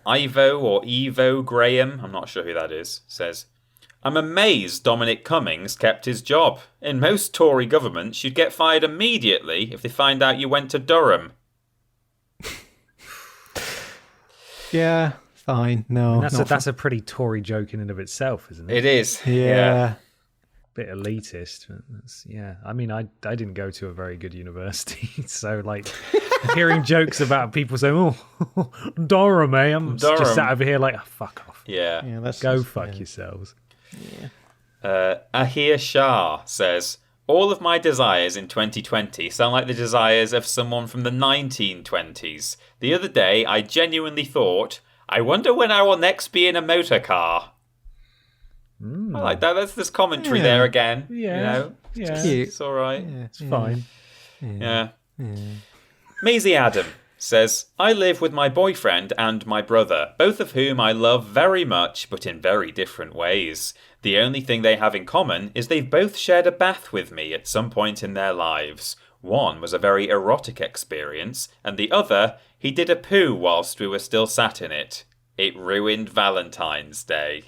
Ivo or Evo Graham, I'm not sure who that is, says, "I'm amazed Dominic Cummings kept his job. In most Tory governments, you'd get fired immediately if they find out you went to Durham." Yeah, fine. No. That's a pretty Tory joke in and of itself, isn't it? It is. Yeah. Bit elitist. But I mean, I didn't go to a very good university, so like hearing jokes about people saying, "Oh, Durham, eh?" I'm Durham. just sat over here like, oh, fuck off. Yeah. Yeah, that's Go fuck yourselves. Ahir Shah says, "All of my desires in 2020 sound like the desires of someone from the 1920s. The other day, I genuinely thought, I wonder when I will next be in a motor car." I like that. That's this commentary there again. Yeah. Cute. It's all right. It's fine. Yeah. Maisie Adam says, I live with my boyfriend and my brother, both of whom I love very much, but in very different ways. The only thing they have in common is they've both shared a bath with me at some point in their lives. One was a very erotic experience, and the other, he did a poo whilst we were still sat in it. It ruined Valentine's Day.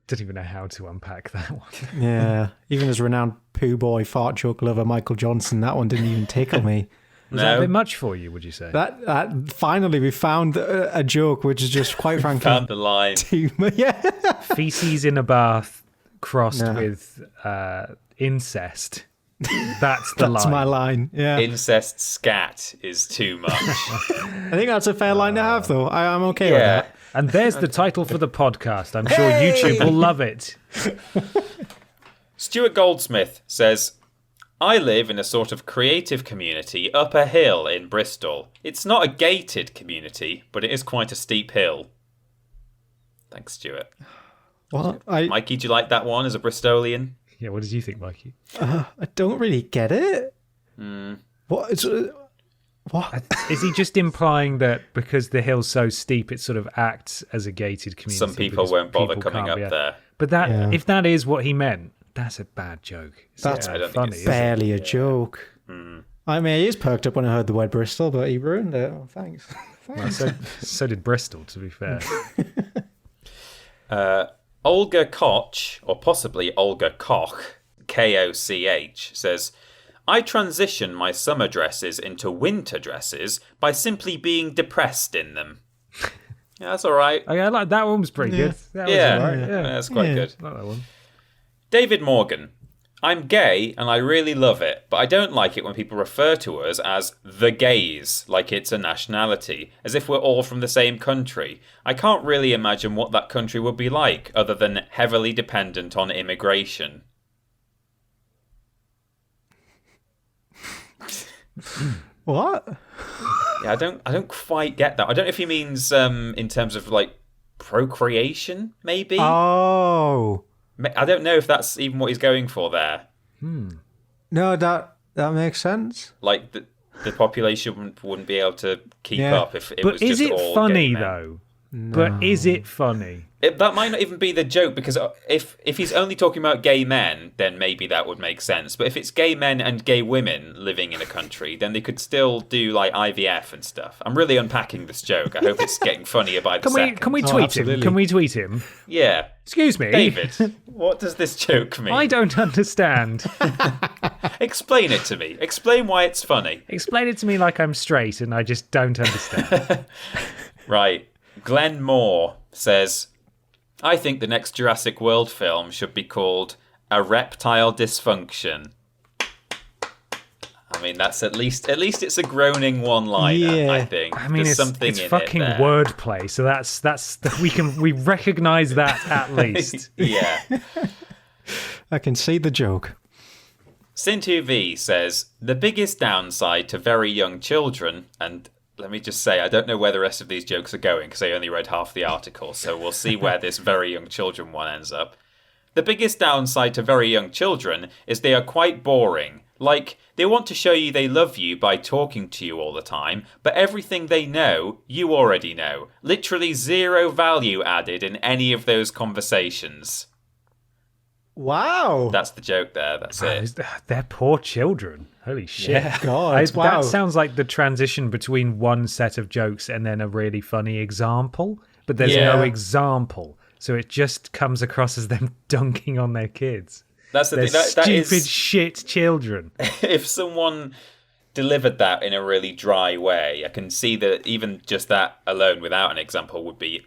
Don't even know how to unpack that one. Yeah, even as renowned poo boy fart joke lover Michael Johnson, that one didn't even tickle me. Was that a bit much for you, would you say? That finally we found a joke which is just quite frankly found the line. Yeah. Feces in a bath crossed with incest. That's the line. That's my line. Yeah. Incest scat is too much. I think that's a fair line to have, though. I'm okay with that. And there's the title for the podcast. I'm sure YouTube will love it. Stuart Goldsmith says, I live in a sort of creative community up a hill in Bristol. It's not a gated community, but it is quite a steep hill. Thanks, Stuart. Well, Mikey, do you like that one as a Bristolian? Yeah, what did you think, Mikey? I don't really get it. What? What? Is he just implying that because the hill's so steep, it sort of acts as a gated community? Some people won't bother coming up there. But if that is what he meant, that's a bad joke. That's funny. Barely a joke. I mean, he is perked up when I heard the word Bristol, but he ruined it. Oh, thanks. Well, so did Bristol, to be fair. Olga Koch, or possibly Olga Koch, Koch, says, I transition my summer dresses into winter dresses by simply being depressed in them. Yeah, that's all right. Oh, yeah, I like that one. Was pretty good. That was all right. Yeah, that's quite good. I like that one. David Morgan. I'm gay and I really love it, but I don't like it when people refer to us as the gays, like it's a nationality, as if we're all from the same country. I can't really imagine what that country would be like, other than heavily dependent on immigration. What? Yeah, I don't quite get that. I don't know if he means in terms of like procreation, maybe. Oh, I don't know if that's even what he's going for there. No, that makes sense. Like the population wouldn't be able to keep up if it was just all gay men. But is it funny though? No. But is it funny? That might not even be the joke, because if he's only talking about gay men, then maybe that would make sense. But if it's gay men and gay women living in a country, then they could still do like IVF and stuff. I'm really unpacking this joke. I hope it's getting funnier by the second. Can we tweet him? Can we tweet him? Yeah. Excuse me, David, what does this joke mean? I don't understand. Explain it to me. Explain why it's funny. Explain it to me like I'm straight and I just don't understand. Right. Glenn Moore says, I think the next Jurassic World film should be called A Reptile Dysfunction. I mean, that's at least it's a groaning one-liner, I think. I mean, There's something it's in fucking it there. wordplay, so that's we recognise that at least. Yeah. I can see the joke. Sin2V says, the biggest downside to very young children, and let me just say, I don't know where the rest of these jokes are going because I only read half the article, so we'll see where this very young children one ends up. The biggest downside to very young children is they are quite boring. Like, they want to show you they love you by talking to you all the time, but everything they know, you already know. Literally zero value added in any of those conversations. Wow. That's the joke there, that's it. They're poor children. Holy shit. Yeah, God, wow. That sounds like the transition between one set of jokes and then a really funny example, but there's no example. So it just comes across as them dunking on their kids. That's the thing. Stupid Is, shit children. if someone delivered that in a really dry way, I can see that even just that alone without an example would be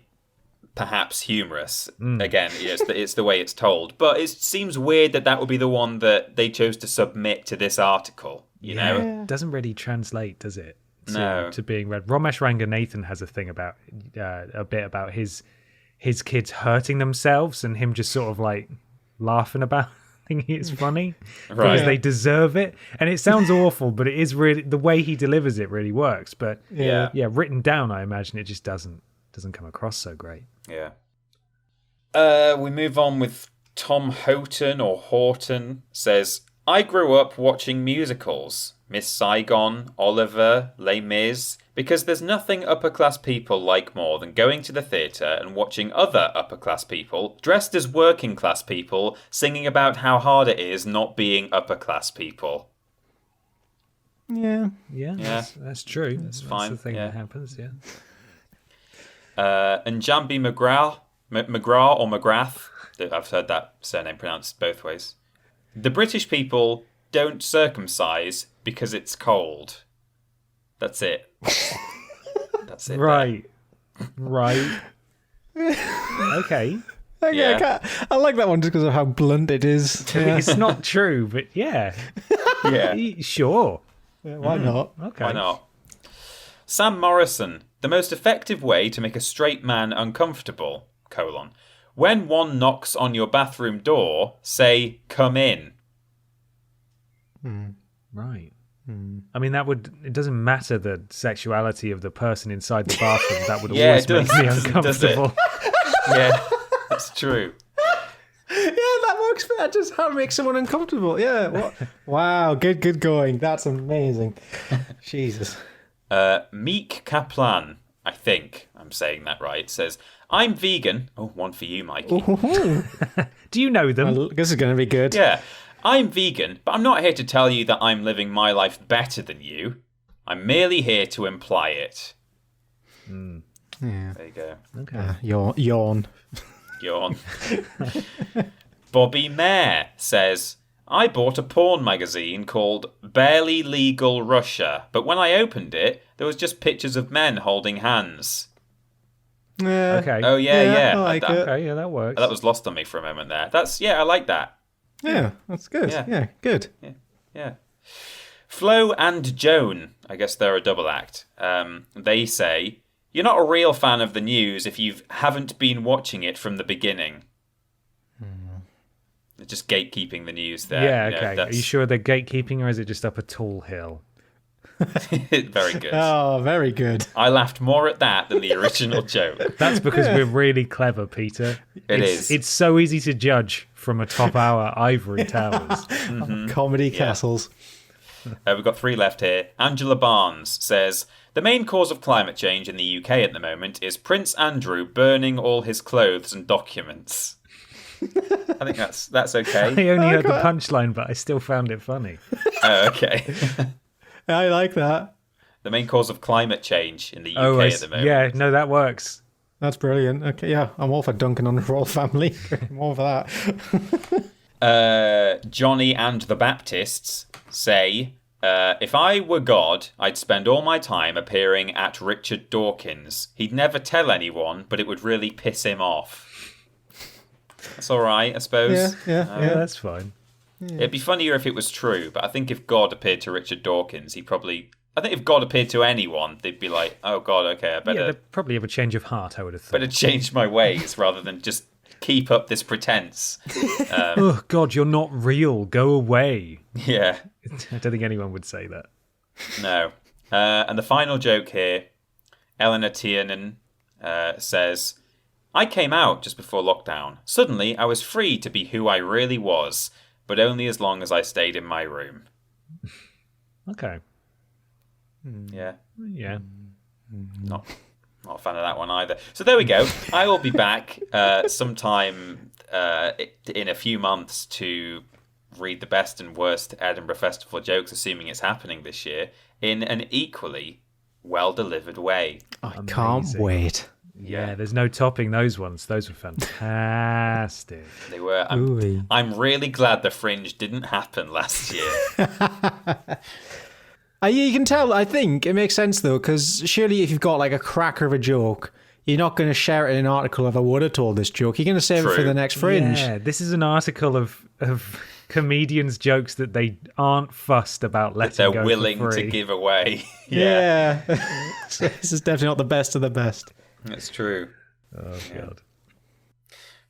perhaps humorous. Again, it's the way it's told. But it seems weird that would be the one that they chose to submit to this article. You know? It doesn't really translate, does it? To being read. Ramesh Ranganathan has a thing about a bit about his kids hurting themselves and him just sort of like laughing about thinking it's funny because they deserve it. And it sounds awful, but it is really the way he delivers it really works. But written down, I imagine it just doesn't come across so great. Yeah. We move on with Tom Houghton or Horton says, I grew up watching musicals. Miss Saigon, Oliver, Les Mis, because there's nothing upper-class people like more than going to the theatre and watching other upper-class people, dressed as working-class people, singing about how hard it is not being upper-class people. Yeah. Yeah, that's true. That's fine, the thing yeah. that happens, yeah. And Jambi McGrath or McGrath, I've heard that surname pronounced both ways. The British people don't circumcise because it's cold. That's it. That's it. Right. Okay. Yeah. I like that one just because of how blunt it is. It's not true, but yeah. Yeah. Sure. Why not? Okay. Why not? Sam Morrison. The most effective way to make a straight man uncomfortable, : when one knocks on your bathroom door, say, come in. Right. I mean, it doesn't matter the sexuality of the person inside the bathroom. That would Yeah, always it does, make me does it? uncomfortable. Yeah, that's true. Yeah, that works. That just how to make someone uncomfortable. Yeah. What? Wow. Good going. That's amazing. Jesus. Meek Kaplan, I think I'm saying that right, says, I'm vegan. Oh, one for you, Mikey. Do you know them? This is going to be good. Yeah, I'm vegan, but I'm not here to tell you that I'm living my life better than you. I'm merely here to imply it. Yeah. There you go. Okay. Yawn. Yawn. Bobby Mayer says, I bought a porn magazine called Barely Legal Russia, but when I opened it, there was just pictures of men holding hands. Yeah. Okay. Oh, yeah. I like it. Okay, yeah, that works. That was lost on me for a moment there. I like that. Yeah, that's good. Yeah. Yeah, good. Yeah. Flo and Joan, I guess they're a double act. They say, you're not a real fan of the news if you haven't been watching it from the beginning. They're just gatekeeping the news there. Yeah, You know, okay. Are that's you sure they're gatekeeping or is it just up a tall hill? very good. Oh, very good. I laughed more at that than the original joke. That's because we're really clever, Peter. It's so easy to judge from atop our ivory towers. Comedy castles. We've got 3 left here. Angela Barnes says, the main cause of climate change in the UK at the moment is Prince Andrew burning all his clothes and documents. I think that's okay. I only heard the punchline, but I still found it funny. Oh, okay. I like that. The main cause of climate change in the UK at the moment. Yeah, no, that works. That's brilliant. Okay, yeah, I'm all for dunking on the royal family. I'm all for that. Johnny and the Baptists say, if I were God, I'd spend all my time appearing at Richard Dawkins. He'd never tell anyone, but it would really piss him off. That's all right, I suppose. Yeah, that's fine. It'd be funnier if it was true, but I think if God appeared to Richard Dawkins, I think if God appeared to anyone, they'd be like, oh God, okay, I better... Yeah, they'd probably have a change of heart, I would have thought. better change my ways rather than just keep up this pretense. Oh, God, you're not real. Go away. Yeah. I don't think anyone would say that. No. And the final joke here, Eleanor Tiernan says, I came out just before lockdown. Suddenly, I was free to be who I really was, but only as long as I stayed in my room. Okay. Yeah. Yeah. Not a fan of that one either. So there we go. I will be back sometime in a few months to read the best and worst Edinburgh Festival jokes, assuming it's happening this year, in an equally well-delivered way. I can't wait. Yeah, there's no topping those ones. Those were fantastic. They were. I'm really glad the Fringe didn't happen last year. You can tell, I think, it makes sense though, because surely if you've got like a cracker of a joke, you're not going to share it in an article of I would have told this joke. You're going to save it for the next Fringe. Yeah, this is an article of comedians' jokes that they aren't fussed about letting they're go willing for free. to give away. Yeah. This is definitely not the best of the best. That's true. Oh, God.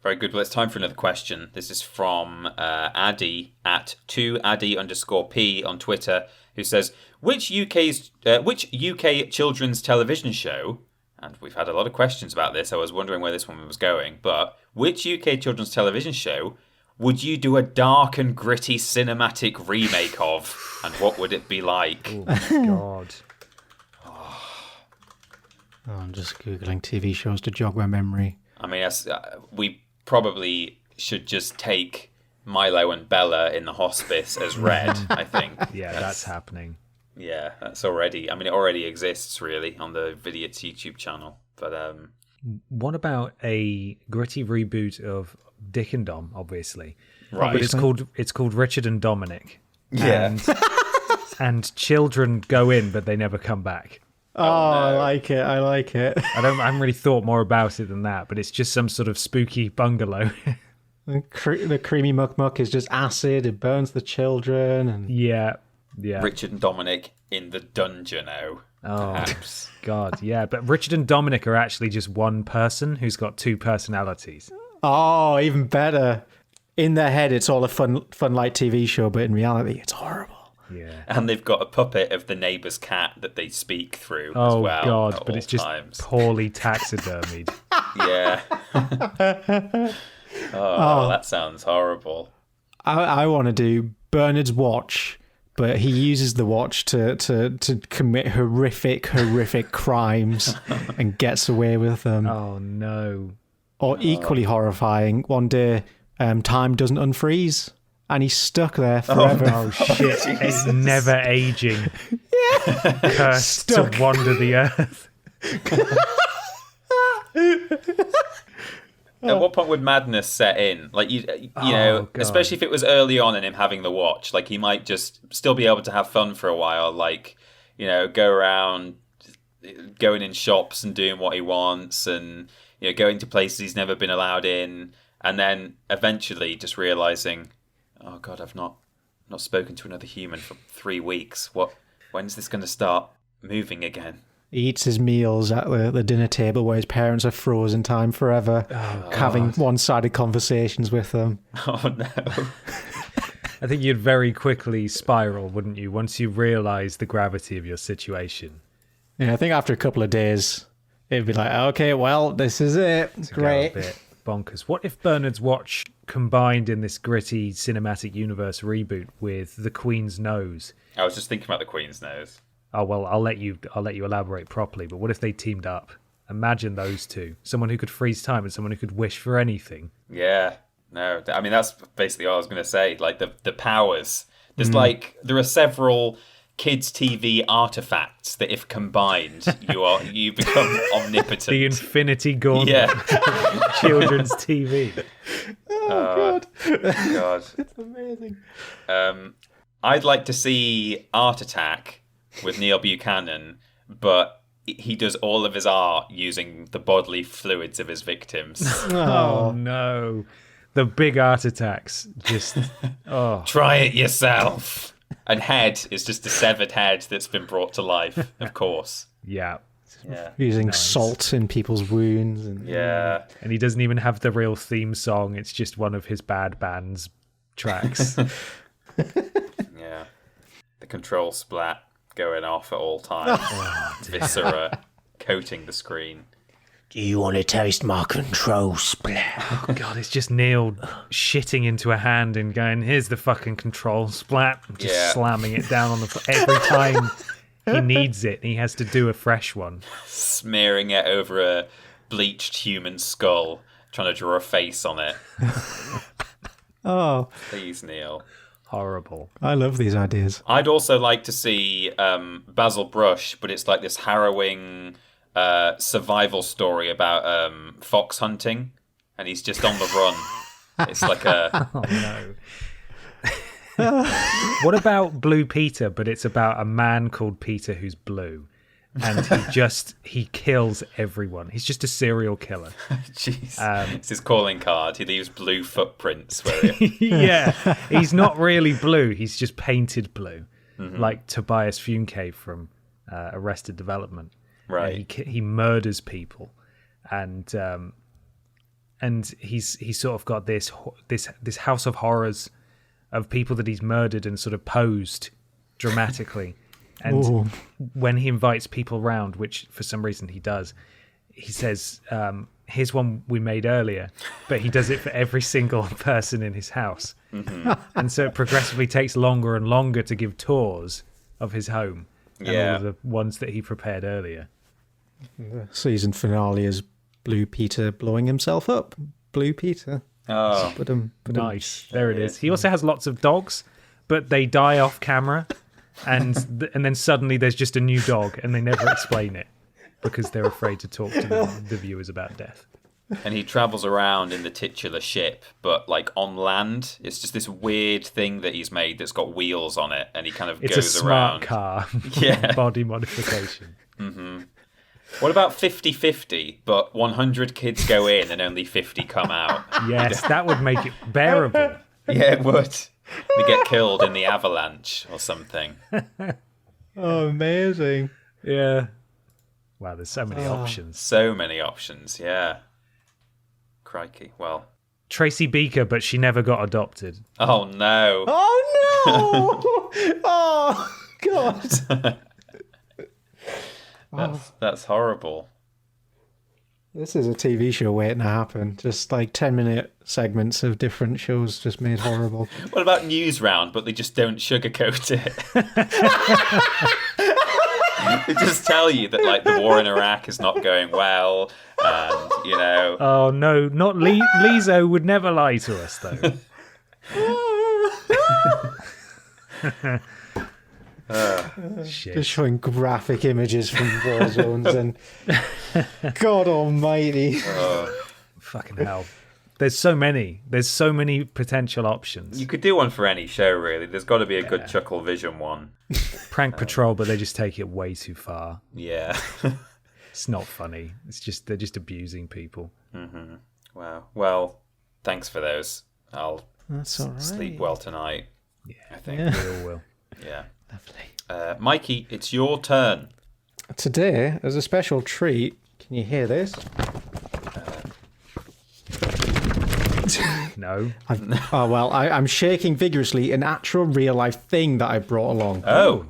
Very good. Well, it's time for another question. This is from Addy at 2Addy_P on Twitter, who says, which UK children's television show, and we've had a lot of questions about this, I was wondering where this one was going, but which UK children's television show would you do a dark and gritty cinematic remake of? And what would it be like? Oh my god. Oh, I'm just Googling TV shows to jog my memory. I mean, we probably should just take Milo and Bella in the hospice as Red, I think. Yeah, that's happening. Yeah, that's already... I mean, it already exists, really, on the Vidiots YouTube channel. But, What about a gritty reboot of Dick and Dom, obviously? Right. But it's called Richard and Dominic. yeah. And children go in, but they never come back. Oh, no. I like it. I haven't really thought more about it than that, but it's just some sort of spooky bungalow. The creamy muck is just acid. It burns the children. And Yeah. Richard and Dominic in the dungeon now. Oh, Perhaps. God, yeah. But Richard and Dominic are actually just one person who's got two personalities. Oh, even better. In their head, it's all a fun light TV show, but in reality, it's horrible. Yeah. And they've got a puppet of the neighbour's cat that they speak through as Oh, well. God, at but all it's just times. poorly taxidermied. Yeah. Oh, that sounds horrible. I want to do Bernard's watch, but he uses the watch to commit horrific crimes and gets away with them. Oh, no. Or equally horrifying, one day time doesn't unfreeze and he's stuck there forever. Oh, shit. It's never aging. Yeah. Cursed Stuck. to wander the earth. At what point would madness set in? Like you know, God. especially if it was early on in him having the watch, like he might just still be able to have fun for a while, like, you know, go around going in shops and doing what he wants and, you know, going to places he's never been allowed in, and then eventually just realizing, oh God, I've not spoken to another human for 3 weeks. When's this going to start moving again? He eats his meals at the dinner table where his parents are frozen time forever, having one-sided conversations with them. Oh no. I think you'd very quickly spiral, wouldn't you, once you realise the gravity of your situation. Yeah, I think after a couple of days, it'd be like, okay, well, this is it. To go Great. a bit bonkers. What if Bernard's watch combined in this gritty cinematic universe reboot with The Queen's Nose? I was just thinking about the Queen's Nose. Oh well, I'll let you elaborate properly. But what if they teamed up? Imagine those two: someone who could freeze time and someone who could wish for anything. Yeah. No, I mean, that's basically what I was going to say. Like the powers. There's there are several kids' TV artifacts that, if combined, you become omnipotent. The Infinity Gauntlet. Yeah. Children's TV. Oh, God. God. It's amazing. I'd like to see Art Attack with Neil Buchanan, but he does all of his art using the bodily fluids of his victims. Oh no. The big art attacks. Just Try it yourself. And Head is just a severed head that's been brought to life, of course. yeah. Yeah. Using salt in people's wounds. And Yeah. And he doesn't even have the real theme song. It's just one of his bad band's tracks. Yeah. The control splat going off at all times. Viscera coating the screen. Do you want to taste my control splat? Oh God, it's just Neil shitting into a hand and going, here's the fucking control splat. And just slamming it down on the every time he needs it. He has to do a fresh one. Smearing it over a bleached human skull, trying to draw a face on it. Oh, Please, Neil. Horrible. I love these ideas. I'd also like to see Basil Brush, but it's like this harrowing survival story about fox hunting, and he's just on the run. It's like a... Oh no. What about Blue Peter, but it's about a man called Peter who's blue, and he kills everyone. He's just a serial killer. Jeez. It's his calling card. He leaves blue footprints where Yeah, he's not really blue. He's just painted blue, like Tobias Funke from Arrested Development. Right. He murders people, and he's sort of got this house of horrors of people that he's murdered and sort of posed dramatically. And when he invites people round, which for some reason he does, he says, here's one we made earlier, but he does it for every single person in his house. Mm-hmm. And so it progressively takes longer and longer to give tours of his home and all of the ones that he prepared earlier. The season finale is Blue Peter blowing himself up. Blue Peter. Oh, nice. There it is. He also has lots of dogs, but they die off camera, and then suddenly there's just a new dog, and they never explain it because they're afraid to talk to the viewers about death. And he travels around in the titular ship, but like on land, it's just this weird thing that he's made that's got wheels on it, and he kind of it's goes a around. smart car. Yeah. Body modification. Mm-hmm. What about 50-50, but 100 kids go in and only 50 come out? Yes, that would make it bearable. Yeah, it would. They get killed in the avalanche or something. Oh, amazing. Yeah. Wow, there's so many options. So many options, yeah. Crikey, well. Tracy Beaker, but she never got adopted. Oh, no. Oh, no! Oh, God. That's horrible. This is a TV show waiting to happen. Just like 10-minute segments of different shows just made horrible. What about News Round, but they just don't sugarcoat it? They just tell you that like the war in Iraq is not going well, and you know. Oh no, not Lizzo would never lie to us though. Just showing graphic images from war zones and God Almighty. Fucking hell. There's so many potential options. You could do one for any show, really. There's got to be a good Chuckle Vision one. Prank Patrol, but they just take it way too far. Yeah. It's not funny. They're just abusing people. Mm-hmm. Wow. Well, thanks for those. I'll That's all right. sleep well tonight. Yeah, I think. we all will. Yeah. Lovely. Mikey, it's your turn. Today, as a special treat, can you hear this? No. I'm shaking vigorously an actual real-life thing that I brought along. Oh.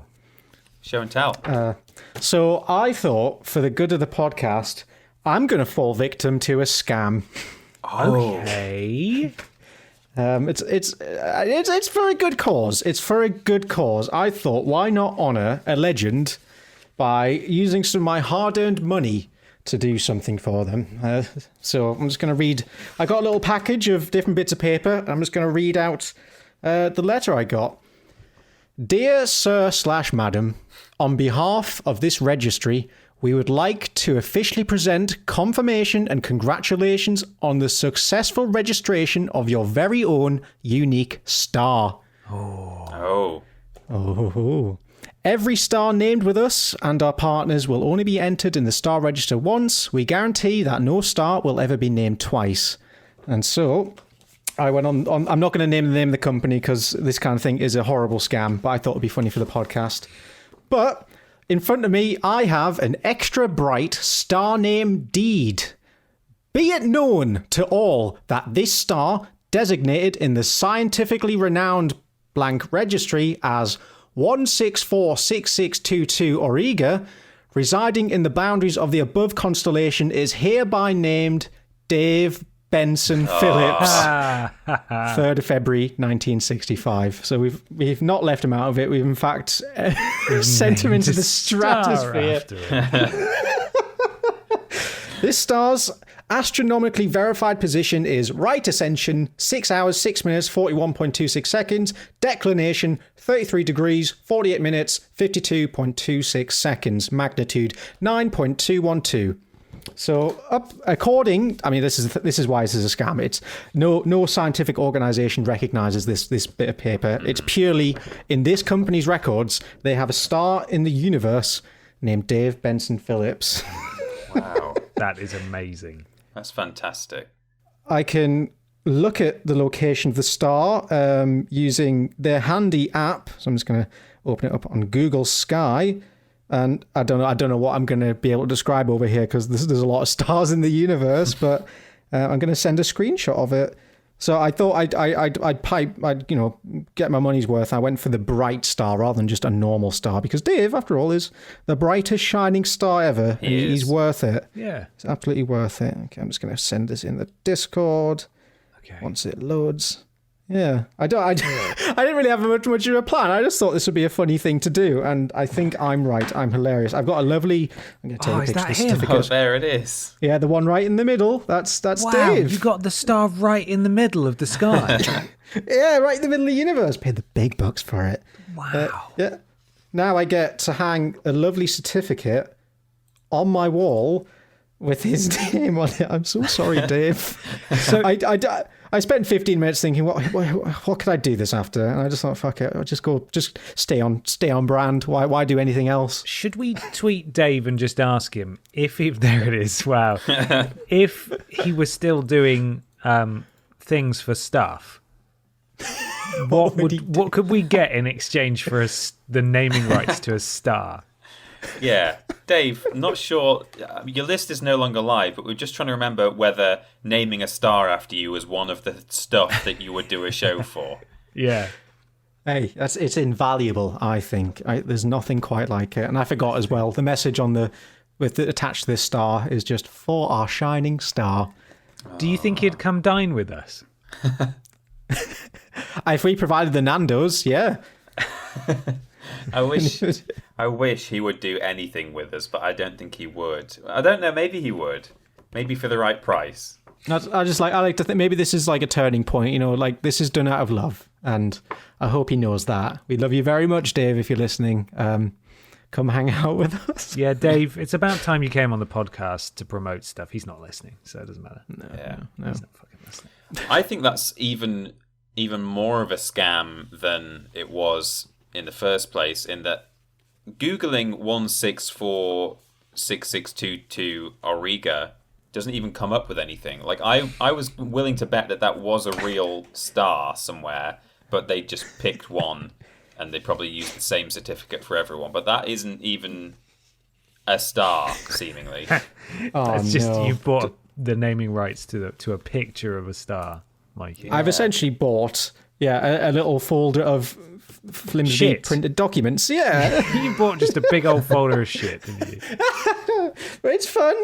Show and tell. So I thought, for the good of the podcast, I'm going to fall victim to a scam. Okay. It's for a good cause. It's for a good cause. I thought, why not honour a legend by using some of my hard-earned money to do something for them. So I'm just going to read. I got a little package of different bits of paper. I'm just going to read out the letter I got. Dear Sir/Madam, on behalf of this registry, we would like to officially present confirmation and congratulations on the successful registration of your very own unique star. Oh. Every star named with us and our partners will only be entered in the star register once. We guarantee that no star will ever be named twice. And so I went on I'm not going to name the name of the company because this kind of thing is a horrible scam, but I thought it'd be funny for the podcast. But in front of me, I have an extra bright star name deed. Be it known to all that this star, designated in the scientifically renowned blank registry as 1646622 Auriga, residing in the boundaries of the above constellation, is hereby named Dave Benson Phillips, 3rd of February 1965. So we've not left him out of it. We've in fact sent him into the stratosphere. This star's astronomically verified position is right ascension, 6 hours, 6 minutes, 41.26 seconds. Declination, 33 degrees, 48 minutes, 52.26 seconds. Magnitude, 9.212. So, this is why this is a scam. It's no scientific organization recognizes this bit of paper. It's purely in this company's records. They have a star in the universe named Dave Benson Phillips. Wow. That is amazing. That's fantastic. I can look at the location of the star using their handy app. So I'm just going to open it up on Google Sky. And I don't know what I'm going to be able to describe over here because there's a lot of stars in the universe, but I'm going to send a screenshot of it. So I thought I'd get my money's worth. I went for the bright star rather than just a normal star because Dave, after all, is the brightest shining star ever. He's worth it. Yeah. It's absolutely worth it. Okay, I'm just going to send this in the Discord. Okay. Once it loads. Yeah, I didn't really have much of a plan. I just thought this would be a funny thing to do, and I think I'm right. I'm hilarious. I've got a lovely. I'm going to take a picture of the certificate. Oh, there it is. Yeah, the one right in the middle. That's Wow, Dave. you got the star right in the middle of the sky. Yeah, right in the middle of the universe. Paid the big bucks for it. Wow. Yeah. Now I get to hang a lovely certificate on my wall with his name on it. I'm so sorry, Dave. So I spent 15 minutes thinking, what could I do this after? And I just thought, fuck it, I'll just stay on brand. Why do anything else? Should we tweet Dave and just ask him there it is. Wow. If he was still doing things for stuff, what could we get in exchange for the naming rights to a star? Yeah, Dave, not sure. Your list is no longer live, but we're just trying to remember whether naming a star after you was one of the stuff that you would do a show for. Yeah. Hey, it's invaluable, I think. There's nothing quite like it. And I forgot as well, the message attached to this star is just for our shining star. Do you think he'd come dine with us? If we provided the Nando's, yeah. I wish he would do anything with us, but I don't think he would. I don't know. Maybe he would. Maybe for the right price. I like to think maybe this is like a turning point. Like this is done out of love, and I hope he knows that. We love you very much, Dave. If you're listening, come hang out with us. Yeah, Dave. It's about time you came on the podcast to promote stuff. He's not listening, so it doesn't matter. No. He's not fucking listening. I think that's even more of a scam than it was in the first place, in that Googling 1646622 Auriga doesn't even come up with anything. Like I was willing to bet that was a real star somewhere, but they just picked one and they probably used the same certificate for everyone. But that isn't even a star, seemingly. It's just you bought the naming rights to a picture of a star, Mikey. I've essentially bought a little folder of flimsy printed documents. Yeah. You bought just a big old folder of shit, didn't you? But it's fun.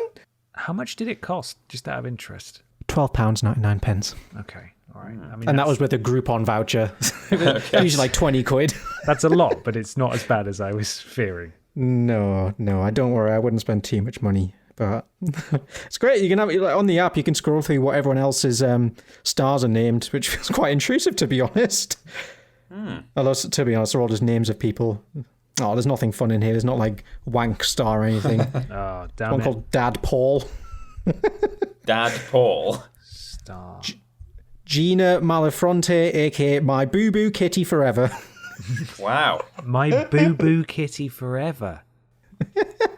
How much did it cost, just out of interest? £12.99. Okay, all right. And that was with a Groupon voucher. Usually like 20 quid. That's a lot, but it's not as bad as I was fearing. No, I don't worry. I wouldn't spend too much money. But it's great. You can have on the app. You can scroll through what everyone else's stars are named, which feels quite intrusive, to be honest. Although, to be honest, they're all just names of people. Oh, there's nothing fun in here. There's not like Wank Star or anything. Oh, damn One it. called Dad Paul. Dad Paul. Star. Gina Malafronte, aka My Boo Boo Kitty Forever. Wow. My Boo Boo Kitty Forever.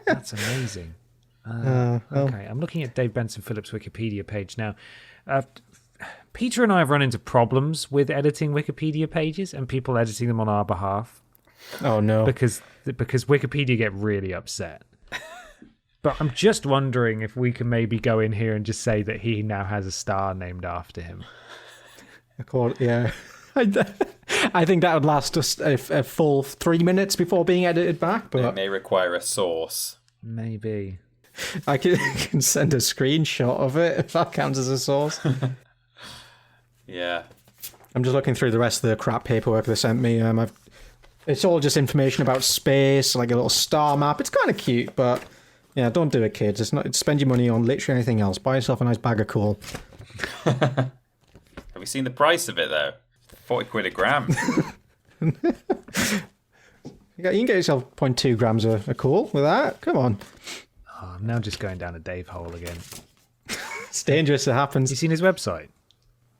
That's amazing. Okay, I'm looking at Dave Benson Phillips' Wikipedia page now. Peter and I have run into problems with editing Wikipedia pages and people editing them on our behalf. Oh no! Because Wikipedia get really upset. But I'm just wondering if we can maybe go in here and just say that he now has a star named after him. Yeah. I think that would last us a full 3 minutes before being edited back. But it may require a source. Maybe. I can send a screenshot of it if that counts as a source. Yeah. I'm just looking through the rest of the crap paperwork they sent me. It's all just information about space, like a little star map. It's kind of cute, but yeah, don't do it, kids. It's spend your money on literally anything else. Buy yourself a nice bag of coal. Have you seen the price of it though? 40 quid a gram. You can get yourself 0.2 grams of coal with that. Come on. Oh, I'm now just going down a Dave hole again. It's dangerous. It happens. You seen his website?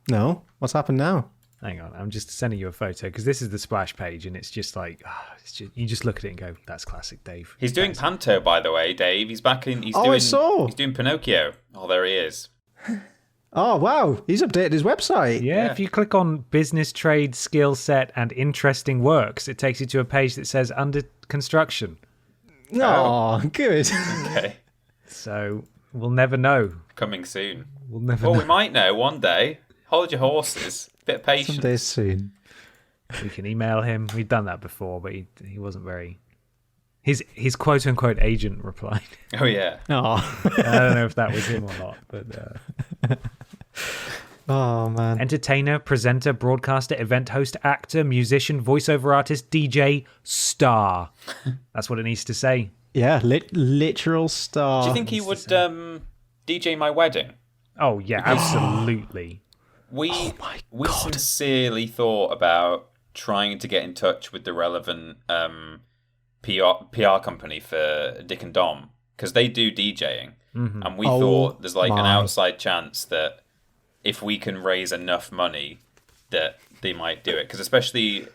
No. What's happened now? Hang on, I'm just sending you a photo because this is the splash page, and it's just like you just look at it and go, "That's classic Dave." He's doing Panto, by the way, Dave. He's back in. I saw. He's doing Pinocchio. Oh, there he is. Oh wow, he's updated his website. Yeah, if you click on business, trade, skill set, and interesting works, it takes you to a page that says under construction. Oh, good. Okay. So we'll never know. Coming soon. We'll never Well, know. we might know one day. Hold your horses. Bit of patience. Someday soon. We can email him. We've done that before, but he wasn't very. His quote unquote agent replied. Oh yeah. Oh. I don't know if that was him or not, but. Oh man. Entertainer, presenter, broadcaster, event host, actor, musician, voiceover artist, DJ, star. That's what it needs to say. Yeah, literal star. Do you think he would DJ my wedding? Oh yeah, absolutely. We my we God. sincerely thought about trying to get in touch with the relevant PR company for Dick and Dom because they do DJing, and we thought there's like an outside chance that if we can raise enough money, that they might do it. Because especially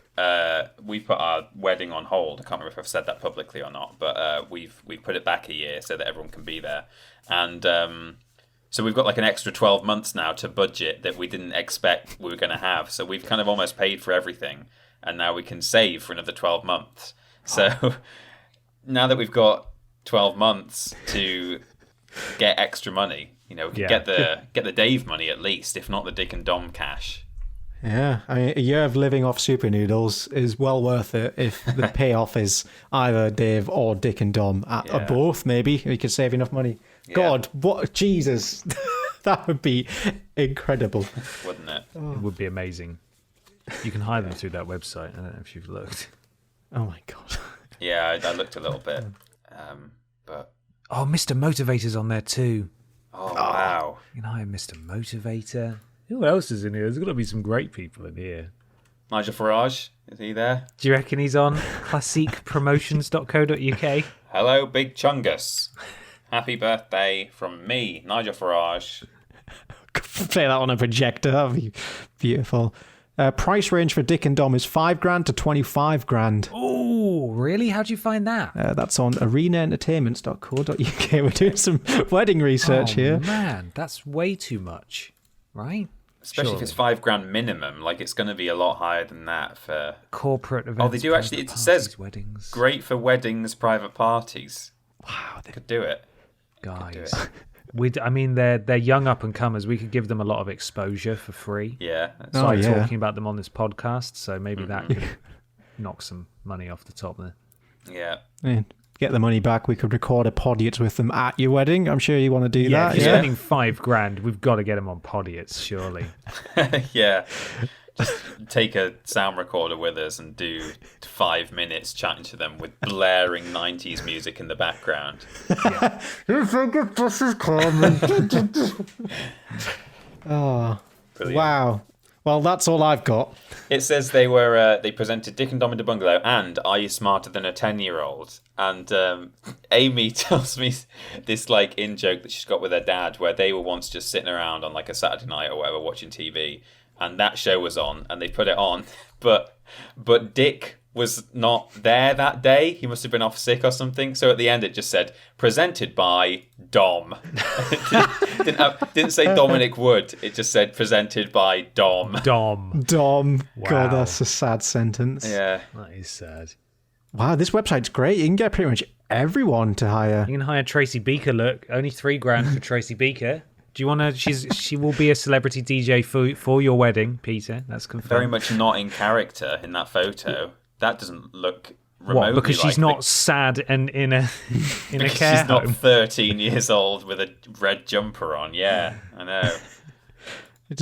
we put our wedding on hold. I can't remember if I've said that publicly or not, but we've put it back a year so that everyone can be there, and so we've got like an extra 12 months now to budget that we didn't expect we were going to have. So we've kind of almost paid for everything, and now we can save for another 12 months. So now that we've got 12 months to get extra money, we can get the Dave money at least, if not the Dick and Dom cash. Yeah, I mean, a year of living off super noodles is well worth it if the payoff is either Dave or Dick and Dom, or both maybe. We could save enough money. Yeah. God, what Jesus, that would be incredible, wouldn't it? It would be amazing. You can hire them through that website. I don't know if you've looked. Oh my God. Yeah, I looked a little bit, but Mr. Motivator's on there too. Oh wow! You can hire Mr. Motivator. Who else is in here? There's got to be some great people in here. Nigel Farage, is he there? Do you reckon he's on classicpromotions.co.uk? Hello, Big Chungus. Happy birthday from me, Nigel Farage. Play that on a projector. That'd be beautiful. Price range for Dick and Dom is $5,000 to $25,000. Oh, really? How'd you find that? That's on arenaentertainments.co.uk. We're doing some wedding research here. Man, that's way too much, right? Especially if it's $5,000 minimum, like it's going to be a lot higher than that for corporate events. Oh, they do actually. It says weddings. Great for weddings, private parties. Wow, they could do it, guys. I mean, they're young up and comers. We could give them a lot of exposure for free. Yeah, talking about them on this podcast, so maybe that could knock some money off the top there. Yeah. Get the money back. We could record a Podiots with them at your wedding. I'm sure you want to do that. If you're spending $5,000, we've got to get them on Podiots, surely. Yeah. Just take a sound recorder with us and do 5 minutes chatting to them with blaring 90s music in the background. Yeah. You think the bus is coming? Oh, brilliant. Wow. Well, that's all I've got. It says they presented Dick and Dom in the Bungalow and Are You Smarter Than a 10-Year-Old? And Amy tells me this like in-joke that she's got with her dad where they were once just sitting around on like a Saturday night or whatever watching TV, and that show was on and they put it on, but Dick was not there that day. He must have been off sick or something. So at the end it just said presented by Dom. didn't say Dominic Wood. It just said presented by Dom. Dom. Wow. God, that's a sad sentence. Yeah, that is sad. Wow, this website's great. You can get pretty much everyone to hire. You can hire Tracy Beaker. Look, only $3,000 for Tracy Beaker. Do you want to? She will be a celebrity DJ for your wedding, Peter. That's confirmed. Very much not in character in that photo. That doesn't look remotely because she's like not sad and in a care she's not home. 13 years old with a red jumper on. Yeah, I know.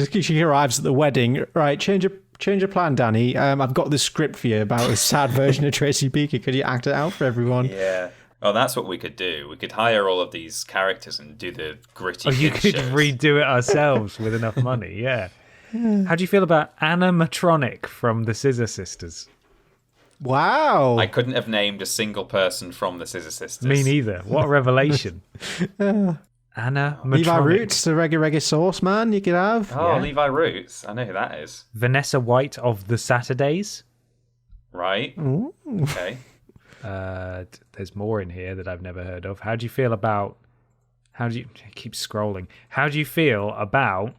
She arrives at the wedding. Right, change your plan, Danny. I've got this script for you about a sad version of Tracy Beaker. Could you act it out for everyone? Yeah. Oh, that's what we could do. We could hire all of these characters and do the gritty. You could shows. redo it ourselves with enough money. Yeah. How do you feel about animatronic from the Scissor Sisters? Wow. I couldn't have named a single person from the Scissor Sisters. Me neither. What a revelation. Animatronic. Levi Roots, the reggae sauce man you could have. Oh, yeah. Levi Roots. I know who that is. Vanessa White of The Saturdays. Right. Ooh. Okay. There's more in here that I've never heard of. How do you feel about... keep scrolling. How do you feel about...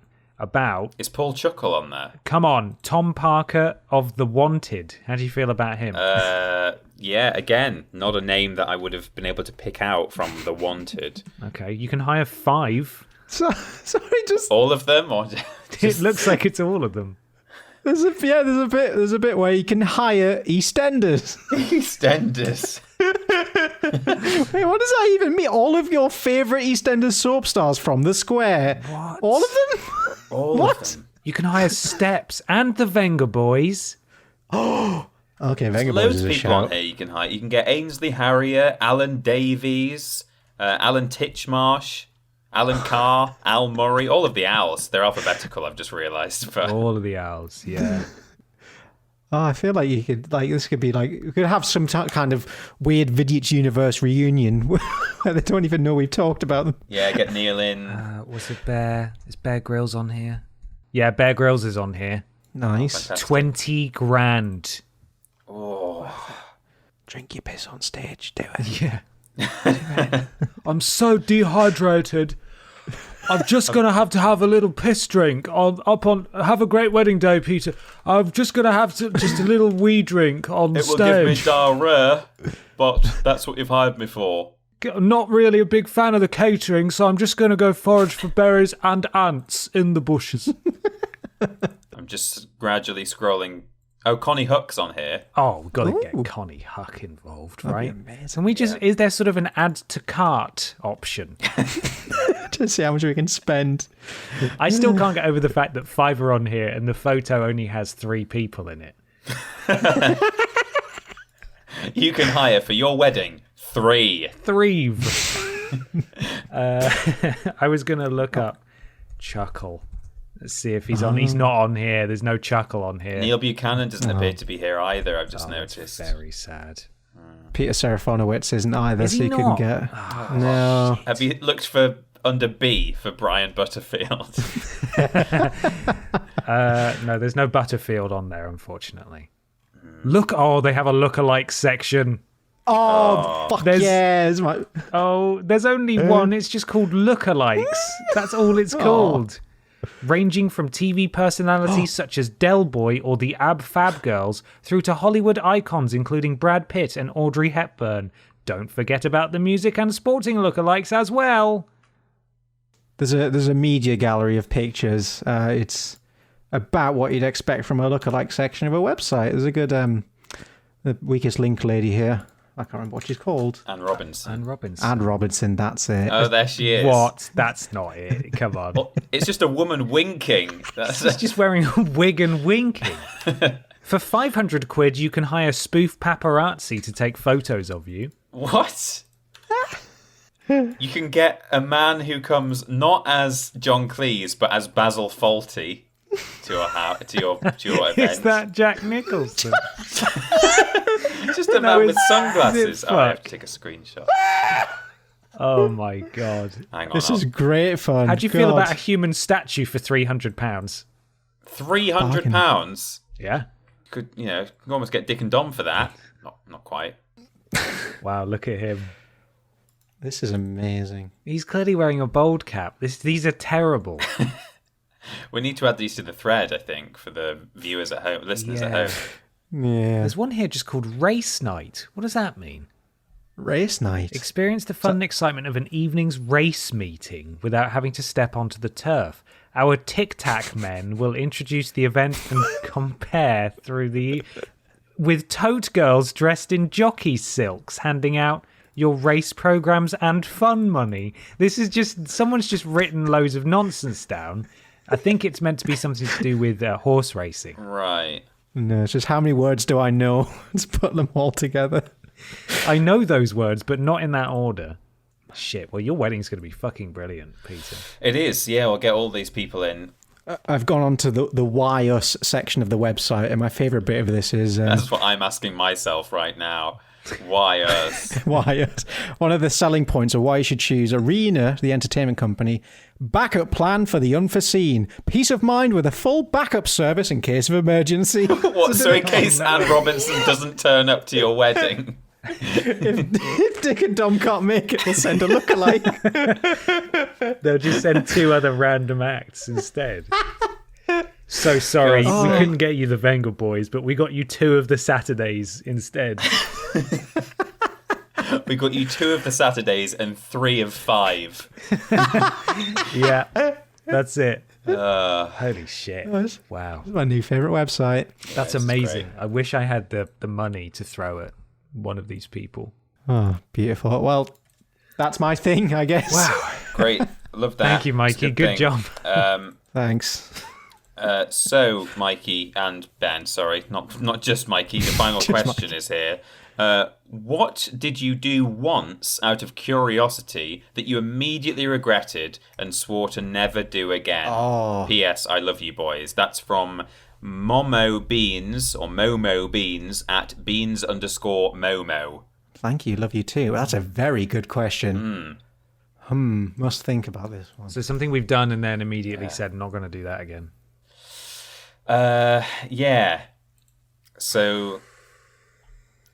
Is Paul Chuckle on there? Come on, Tom Parker of The Wanted. How do you feel about him? Yeah, again, not a name that I would have been able to pick out from The Wanted. Okay, you can hire 5. Sorry, just... All of them? Or It looks like it's all of them. There's a bit where you can hire EastEnders. EastEnders. Wait, what does that even mean? All of your favourite EastEnders soap stars from the square. What? All of them? All of them. You can hire Steps and the Venga Boys. Okay, Venga Boys Loads is of a people on shout. here you can hire. You can get Ainsley Harrier, Alan Davies, Alan Titchmarsh, Alan Carr, Al Murray, all of the owls. They're alphabetical, I've just realised. But All of the owls, yeah. Oh, I feel like you could, this could be we could have some kind of weird Vidiots universe reunion where they don't even know we've talked about them. yeah, get Neil in. Was it Bear? Is Bear Grylls on here? Yeah, Bear Grylls is on here. Nice. Fantastic. 20 grand. Oh, Drink your piss on stage, do it. Yeah. I'm so dehydrated. I'm just going to have a little piss drink. Have a great wedding day, Peter. I'm just going to have just a little wee drink on it will give me stage. diarrhea, but that's what you've hired me for. I'm not really a big fan of the catering, so I'm just going to go forage for berries and ants in the bushes. I'm just gradually scrolling. Oh, Connie Hook's on here. Oh, we've got to get Ooh. Connie Huck involved, That'd be right? amazing. Can we just, is there sort of an add to cart option? To see how much we can spend. I still can't get over the fact that 5 are on here and the photo only has 3 people in it. You can hire for your wedding 3. 3. I was going to look up Chuckle. Let's see if he's on. He's not on here. There's no Chuckle on here. Neil Buchanan doesn't appear to be here either, I've just That's noticed. very sad. Peter Serafinowicz isn't either, Is so he you couldn't not? get. No. Have you looked for under B for Brian Butterfield? No, there's no Butterfield on there, unfortunately. Look, they have a lookalike section. Oh, fuck There's- yeah. It's my- Oh, there's only one. It's just called lookalikes. That's all it's called. Ranging from TV personalities such as Del Boy or the Ab Fab Girls through to Hollywood icons including Brad Pitt and Audrey Hepburn. Don't forget about the music and sporting lookalikes as well. There's a media gallery of pictures. It's about what you'd expect from a lookalike section of a website. There's a good the weakest link lady here. I can't remember what she's called. Anne Robinson. Anne Robinson. Anne Robinson, that's it. Oh, there she is. What? That's not it. Come on. Well, it's just a woman winking. She's just wearing a wig and winking. For 500 quid, you can hire spoof paparazzi to take photos of you. What? You can get a man who comes not as John Cleese, but as Basil Fawlty to your event. Is that Jack Nicholson? Just a man with is sunglasses. it Oh, I have fuck? to take a screenshot. Oh my god. Hang on. This is great fun. How do you feel God. about a human statue for £300? £300? Yeah. Could you can almost get Dick and Dom for that? Not quite. Wow, look at him. This is amazing. He's clearly wearing a bold cap. These are terrible. We need to add these to the thread, I think, for the viewers at home, listeners at Yeah. home. Yeah. There's one here just called Race Night. What does that mean? Race night. Experience the fun and excitement of an evening's race meeting without having to step onto the turf. Our Tic Tac men will introduce the event and compare with tote girls dressed in jockey silks, handing out your race programs and fun money. This is just someone's just written loads of nonsense down. I think it's meant to be something to do with horse racing. Right. No, it's just how many words do I know? Let's put them all together. I know those words, but not in that order. Shit. Well, your wedding's going to be fucking brilliant, Peter. It is. Yeah, we'll get all these people in. I've gone on to the Why Us section of the website, and my favourite bit of this is... That's what I'm asking myself right now. Why us? Why Us. One of the selling points of why you should choose Arena, the entertainment company, backup plan for the unforeseen, peace of mind with a full backup service in case of emergency. What? So in case Anne Robinson doesn't turn up to your wedding? if Dick and Dom can't make it, they'll send a lookalike. They'll just send 2 other random acts instead. So sorry, we couldn't get you the Venga Boys, but we got you 2 of the Saturdays instead. We got you 2 of the Saturdays and 3 of 5. Yeah, that's it. Holy shit! Wow, My new favorite website. that's it's amazing. great. I wish I had the money to throw at one of these people. Oh, beautiful. Well, that's my thing, I guess. Wow. Great. Love that. Thank you, It's a Mikey. Good thing. job. Thanks. So, Mikey and Ben, sorry, not just Mikey, the final question is here. What did you do once out of curiosity that you immediately regretted and swore to never do again? Oh. P.S. I love you boys. That's from Momo Beans or Momo Beans at beans_Momo. Thank you. Love you too. That's a very good question. Must think about this one. So something we've done and then immediately said, not going to do that again. Yeah. So,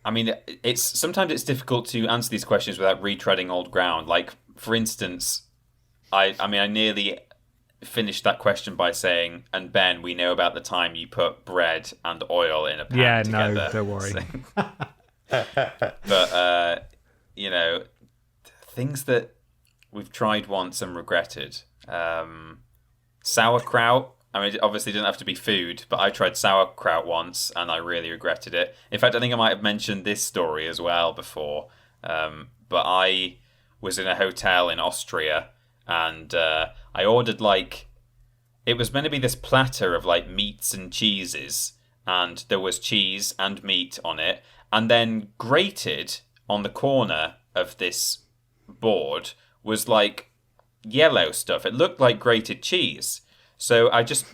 I mean, sometimes it's difficult to answer these questions without retreading old ground. Like, for instance, I nearly finished that question by saying, and Ben, we know about the time you put bread and oil in a pan together. No, don't worry. But, things that we've tried once and regretted. Sauerkraut. I mean, it obviously didn't have to be food, but I tried sauerkraut once and I really regretted it. In fact, I think I might have mentioned this story as well before. But I was in a hotel in Austria and I ordered it was meant to be this platter of meats and cheeses, and there was cheese and meat on it, and then grated on the corner of this board was yellow stuff. It looked like grated cheese. So I just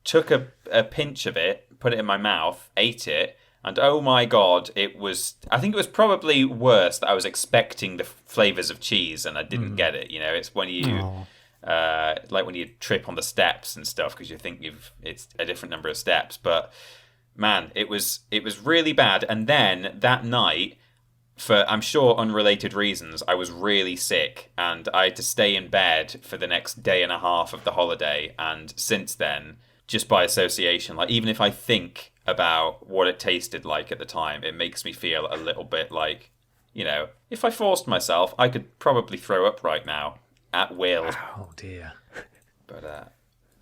took a pinch of it, put it in my mouth, ate it, and oh my god, I think it was probably worse that I was expecting the flavours of cheese and I didn't get it. It's when you, when you trip on the steps and stuff because you think it's a different number of steps. But man, it was really bad. And then that night, for I'm sure unrelated reasons, I was really sick and I had to stay in bed for the next day and a half of the holiday. And since then, just by association, even if I think about what it tasted like at the time, it makes me feel a little bit if I forced myself, I could probably throw up right now at will. Oh, dear. But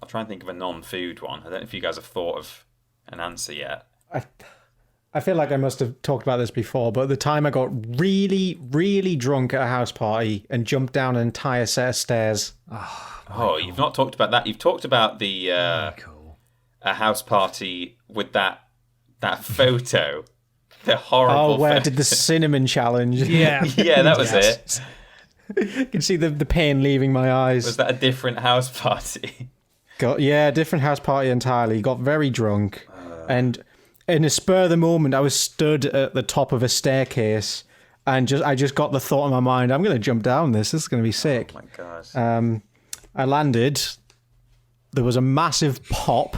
I'll try and think of a non-food one. I don't know if you guys have thought of an answer yet. I feel like I must have talked about this before, but the time I got really, really drunk at a house party and jumped down an entire set of stairs. Oh, you've not talked about that. You've talked about the a house party with that photo, the horrible. Oh, where I photo. did the cinnamon challenge. Yeah. Yeah, that was it. You can see the pain leaving my eyes. Was that a different house party? Different house party entirely. Got very drunk, and in a spur of the moment, I was stood at the top of a staircase, and I just got the thought in my mind, I'm going to jump down this. This is going to be sick. Oh my god. I landed. There was a massive pop,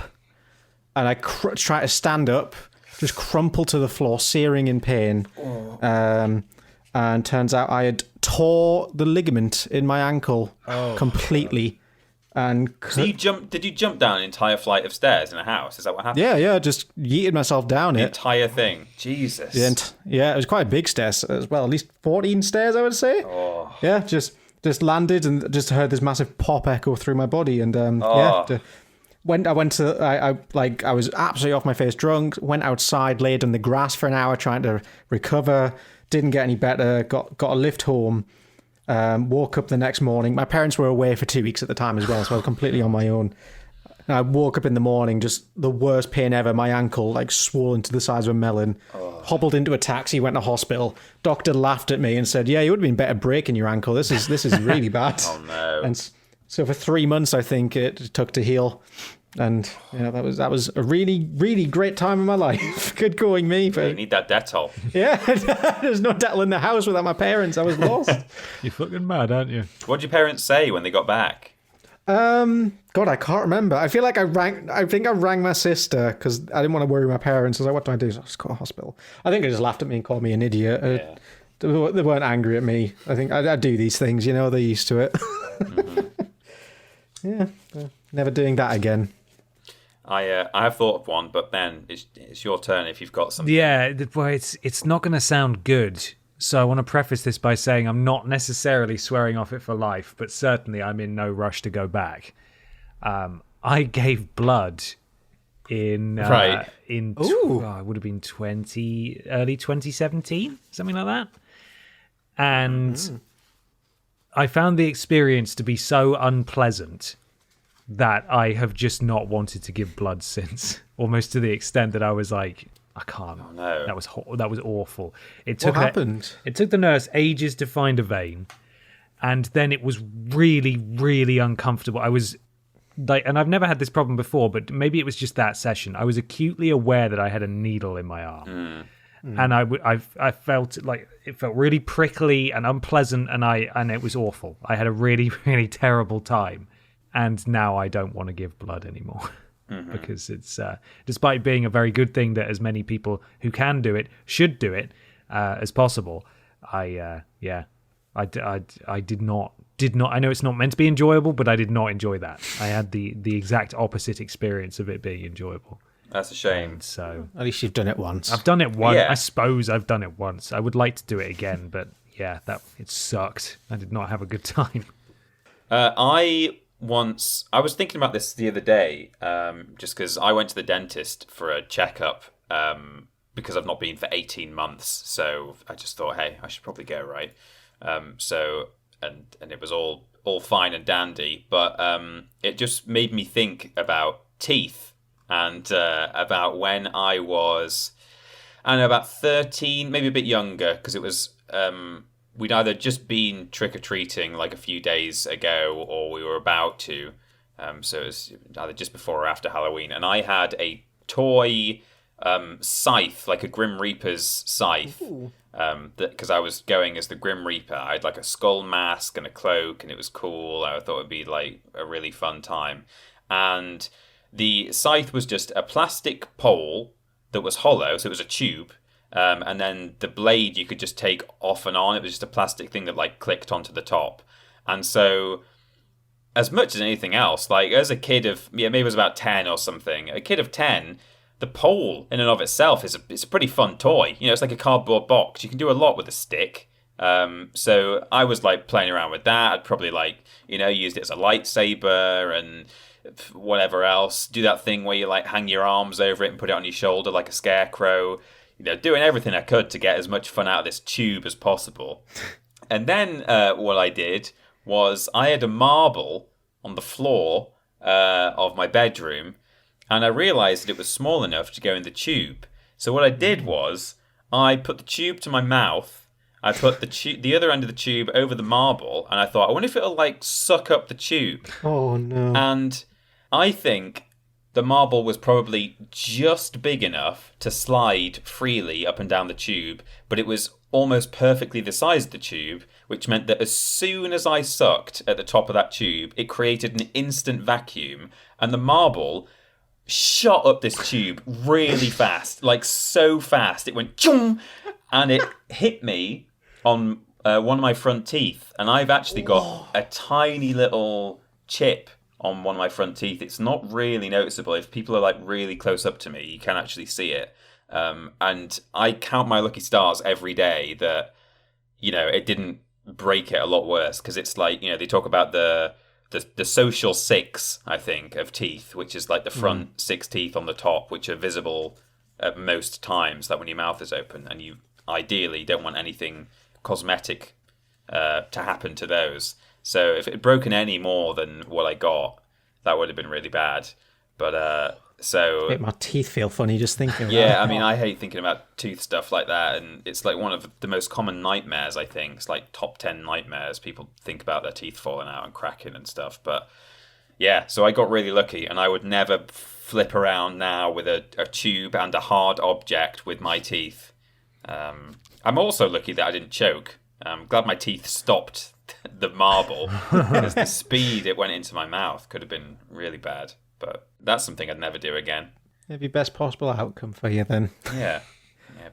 and I tried to stand up, just crumpled to the floor, searing in pain. And turns out I had tore the ligament in my ankle completely. And So did you jump down an entire flight of stairs in a house? Is that what happened? yeah, just yeeted myself down The it. entire thing. Jesus. Yeah, it was quite a big stairs as well, at least 14 stairs, I would say. Oh. Yeah, just landed and just heard this massive pop echo through my body, and I was absolutely off my face drunk. Went outside, laid in the grass for an hour trying to recover. Didn't get any better. Got a lift home. Woke up the next morning. My parents were away for 2 weeks at the time as well, so I was completely on my own. And I woke up in the morning, just the worst pain ever. My ankle swollen to the size of a melon. Hobbled into a taxi, went to hospital. Doctor laughed at me and said, "Yeah, you would have been better breaking your ankle. This is really bad." Oh no. And so for 3 months, I think it took to heal. And that was a really, really great time in my life. Good going, me. You But need that Dettol. yeah, there's no Dettol in the house without my parents. I was lost. You're fucking mad, aren't you? What did your parents say when they got back? God, I can't remember. I feel like I think I rang my sister because I didn't want to worry my parents. I was like, "What do I do?" So I just call a hospital. I think they just laughed at me and called me an idiot. Yeah. They weren't angry at me. I think I do these things, they're used to it. Yeah, never doing that again. I have thought of one, but Ben, it's your turn if you've got something. Yeah, well, it's not going to sound good. So I want to preface this by saying I'm not necessarily swearing off it for life, but certainly I'm in no rush to go back. I gave blood in Right. it would have been early 2017, something like that. And I found the experience to be so unpleasant that I have just not wanted to give blood since, almost to the extent that I was like, I can't. Oh, no. That was awful. What happened? It took the nurse ages to find a vein, and then it was really, really uncomfortable. I was like, and I've never had this problem before, but maybe it was just that session. I was acutely aware that I had a needle in my arm. And I felt like it felt really prickly and unpleasant, and it was awful. I had a really, really terrible time, and now I don't want to give blood anymore because it's despite being a very good thing that as many people who can do it should do it as possible. I did not. I know it's not meant to be enjoyable, but I did not enjoy that. I had the exact opposite experience of it being enjoyable. That's a shame. And so At least you've done it once. I've done it once. Yeah. I suppose I've done it once. I would like to do it again, but yeah, it sucked. I did not have a good time. I was thinking about this the other day, just because I went to the dentist for a checkup, because I've not been for 18 months. So I just thought, hey, I should probably go, right? And it was all fine and dandy, but it just made me think about teeth and about when I was, I don't know, about 13, maybe a bit younger, because it was we'd either just been trick-or-treating like a few days ago, or we were about to. So it was either just before or after Halloween, and I had a toy scythe, like a Grim Reaper's scythe, because I was going as the Grim Reaper. I had like a skull mask and a cloak, and it was cool. I thought it'd be like a really fun time. And the scythe was just a plastic pole that was hollow, so it was a tube. And then the blade you could just take off and on. It was just a plastic thing that like clicked onto the top. And so, as much as anything else, like as a kid of, maybe it was about 10 or something, a kid of 10, the pole in and of itself is a pretty fun toy. It's like a cardboard box. You can do a lot with a stick. So I was like playing around with that. I'd probably used it as a lightsaber and whatever else. Do that thing where you like hang your arms over it and put it on your shoulder like a scarecrow. Doing everything I could to get as much fun out of this tube as possible. And then what I did was I had a marble on the floor of my bedroom, and I realised that it was small enough to go in the tube. So what I did was I put the tube to my mouth, I put the other end of the tube over the marble, and I thought, I wonder if it'll like suck up the tube. Oh no. And I think the marble was probably just big enough to slide freely up and down the tube, but it was almost perfectly the size of the tube, which meant that as soon as I sucked at the top of that tube, it created an instant vacuum, and the marble shot up this tube really fast, like so fast. It went choom, and it hit me on one of my front teeth, and I've actually got a tiny little chip on one of my front teeth. It's not really noticeable. If people are like really close up to me, you can actually see it. And I count my lucky stars every day that, it didn't break it a lot worse, because it's like, they talk about the social 6, I think, of teeth, which is like the front 6 teeth on the top, which are visible at most times, like when your mouth is open, and you ideally don't want anything cosmetic to happen to those. So if it had broken any more than what I got, that would have been really bad. But so Make my teeth feel funny just thinking about it. yeah, I mean, I hate thinking about tooth stuff like that, and it's like one of the most common nightmares, I think. It's like top 10 nightmares. People think about their teeth falling out and cracking and stuff. But yeah, so I got really lucky, and I would never flip around now with a tube and a hard object with my teeth. I'm also lucky that I didn't choke. I'm glad my teeth stopped the marble, because the speed it went into my mouth could have been really bad. But that's something I'd never do again. Maybe best possible outcome for you then. Yeah,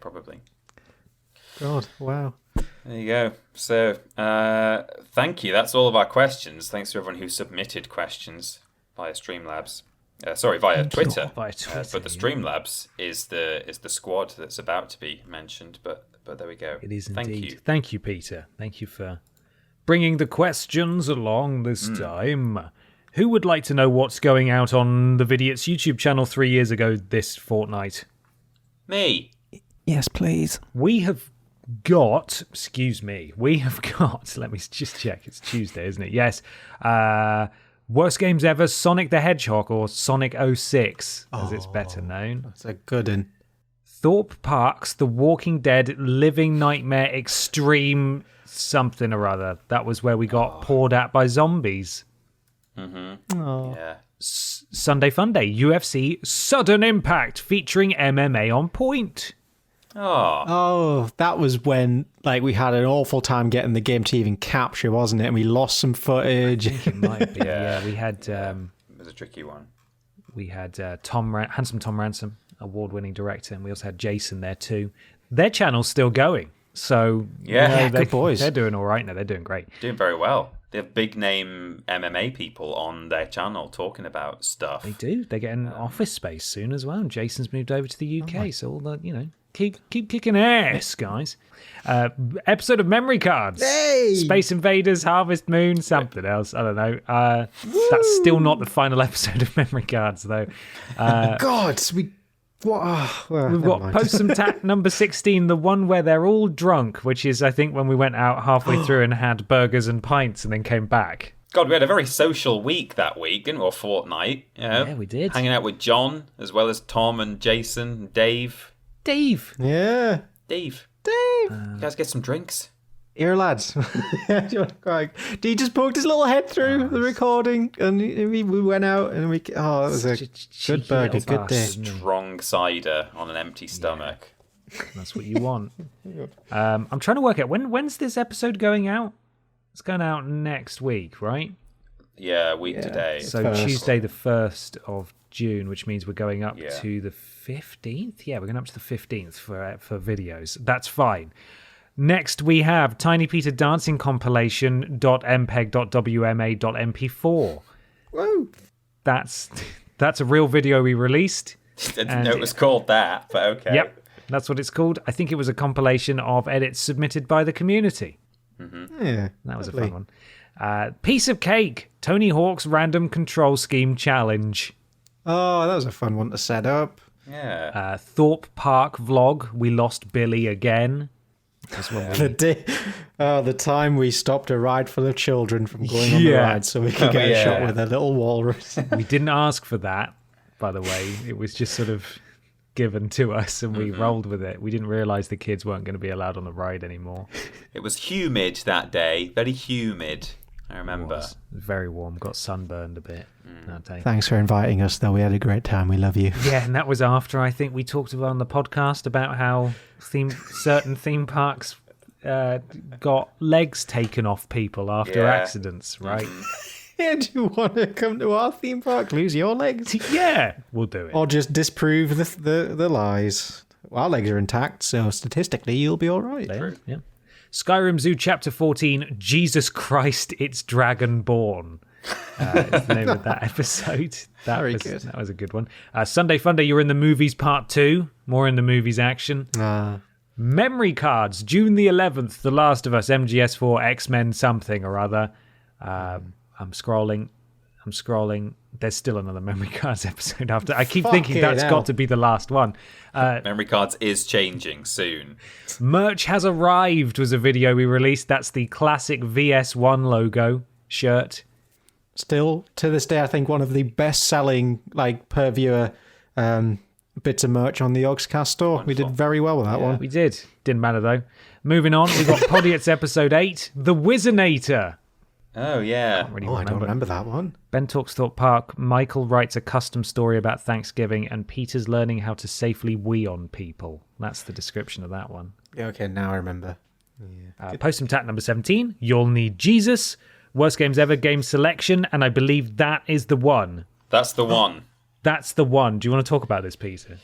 probably. God, wow. There you go. So, thank you. That's all of our questions. Thanks to everyone who submitted questions via Streamlabs. Via Twitter. Via Twitter, but the Streamlabs is the squad that's about to be mentioned. But there we go. It is Thank indeed. you. Thank you, Peter. Thank you for bringing the questions along this time. Who would like to know what's going out on the Vidiots YouTube channel 3 years ago this fortnight? Me. Yes, please. We have got, let me just check, it's Tuesday, isn't it? Yes. Worst games ever, Sonic the Hedgehog, or Sonic 06, as it's better known. That's a good one. Thorpe Park's The Walking Dead Living Nightmare Extreme something or other. That was where we got poured at by zombies. Yeah. Sunday Funday, UFC Sudden Impact featuring MMA on point. Oh, that was when we had an awful time getting the game to even capture, wasn't it? And we lost some footage. I think it might be. Yeah, we had. It was a tricky one. We had handsome Tom Ransom, award-winning director, and we also had Jason there too. Their channel's still going, so good boys. They're doing all right now. They're doing great. Doing very well. They have big name MMA people on their channel talking about stuff. They do. They're getting office space soon as well. And Jason's moved over to the UK, so all the keep kicking ass, guys. Episode of Memory Cards. Hey! Space Invaders, Harvest Moon, something else. I don't know. That's still not the final episode of Memory Cards, though. God, we've got Post Some Tat number 16, the one where they're all drunk, which is, I think, when we went out halfway through and had burgers and pints and then came back. God, we had a very social week that week, didn't we? Or fortnight. Yeah, we did. Hanging out with John, as well as Tom and Jason and Dave. Yeah. Dave. You guys get some drinks? Here, lads. Do you just poked his little head through the recording, and we went out, and that was a good burger, good day. Strong cider on an empty stomach. That's what you want. I'm trying to work out when's this episode going out. It's going out next week, right? Yeah, a week today. So Tuesday, the 1st of June, which means we're going up to the 15th. Yeah, we're going up to the 15th for videos. That's fine. Next, we have Tiny Peter Dancing Compilation .mpeg.wma.mp4. Whoa! That's a real video we released. I didn't know it was called that, but okay. Yep, that's what it's called. I think it was a compilation of edits submitted by the community. Yeah, that was a fun one. Piece of Cake, Tony Hawk's Random Control Scheme Challenge. Oh, that was a fun one to set up. Yeah. Thorpe Park vlog, we lost Billy again. The time we stopped a ride full of children from going on the ride so we could get a shot with a little walrus. We didn't ask for that, by the way. It was just sort of given to us and we rolled with it. We didn't realise the kids weren't going to be allowed on the ride anymore. It was humid that day, very humid. I remember. It was very warm, got sunburned a bit that day. Thanks for inviting us, though. We had a great time. We love you. Yeah, and that was after I think we talked about on the podcast about how certain theme parks got legs taken off people after accidents, right? Yeah, do you want to come to our theme park? Lose your legs? Yeah, we'll do it. Or just disprove the lies. Our legs are intact, so statistically you'll be all right. Yeah. Skyrim Zoo Chapter 14, Jesus Christ, It's Dragonborn. Is the name of that episode. Very good. That was a good one. Sunday Funday, You're in the Movies Part 2. More in the movies action. Memory Cards, June the 11th, The Last of Us, MGS4, X-Men something or other. I'm scrolling. There's still another Memory Cards episode after. I keep thinking that's got to be the last one. Memory Cards is changing soon. Merch has arrived was a video we released. That's the classic VS1 logo shirt. Still, to this day, I think one of the best-selling, per viewer bits of merch on the Yogscast store. Wonderful. We did very well with that one. We did. Didn't matter, though. Moving on, we got Podiots episode 8, The Wizinator. Oh, yeah. I don't remember that one. Ben talks Thorpe Park. Michael writes a custom story about Thanksgiving, and Peter's learning how to safely wee on people. That's the description of that one. Yeah, okay, now I remember. Post Some Tat number 17. You'll Need Jesus. Worst games ever, game selection, and I believe that is the one. That's the one. That's the one. Do you want to talk about this, Peter?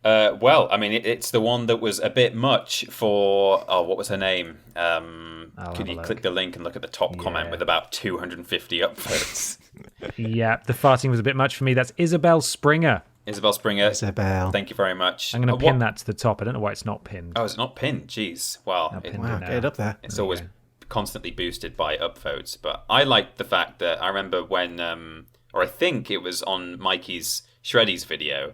Well, I mean, it's the one that was a bit much for... Oh, what was her name? Could you click the link and look at the top comment with about 250 upvotes? Yeah, the farting was a bit much for me. That's Isabel Springer. Isabel Springer. Isabel. Thank you very much. I'm going to pin that to the top. I don't know why it's not pinned. Oh, it's not pinned? Jeez. Well, get it up there. It's always constantly boosted by upvotes. But I liked the fact that I remember when, or I think it was on Mikey's Shreddy's video,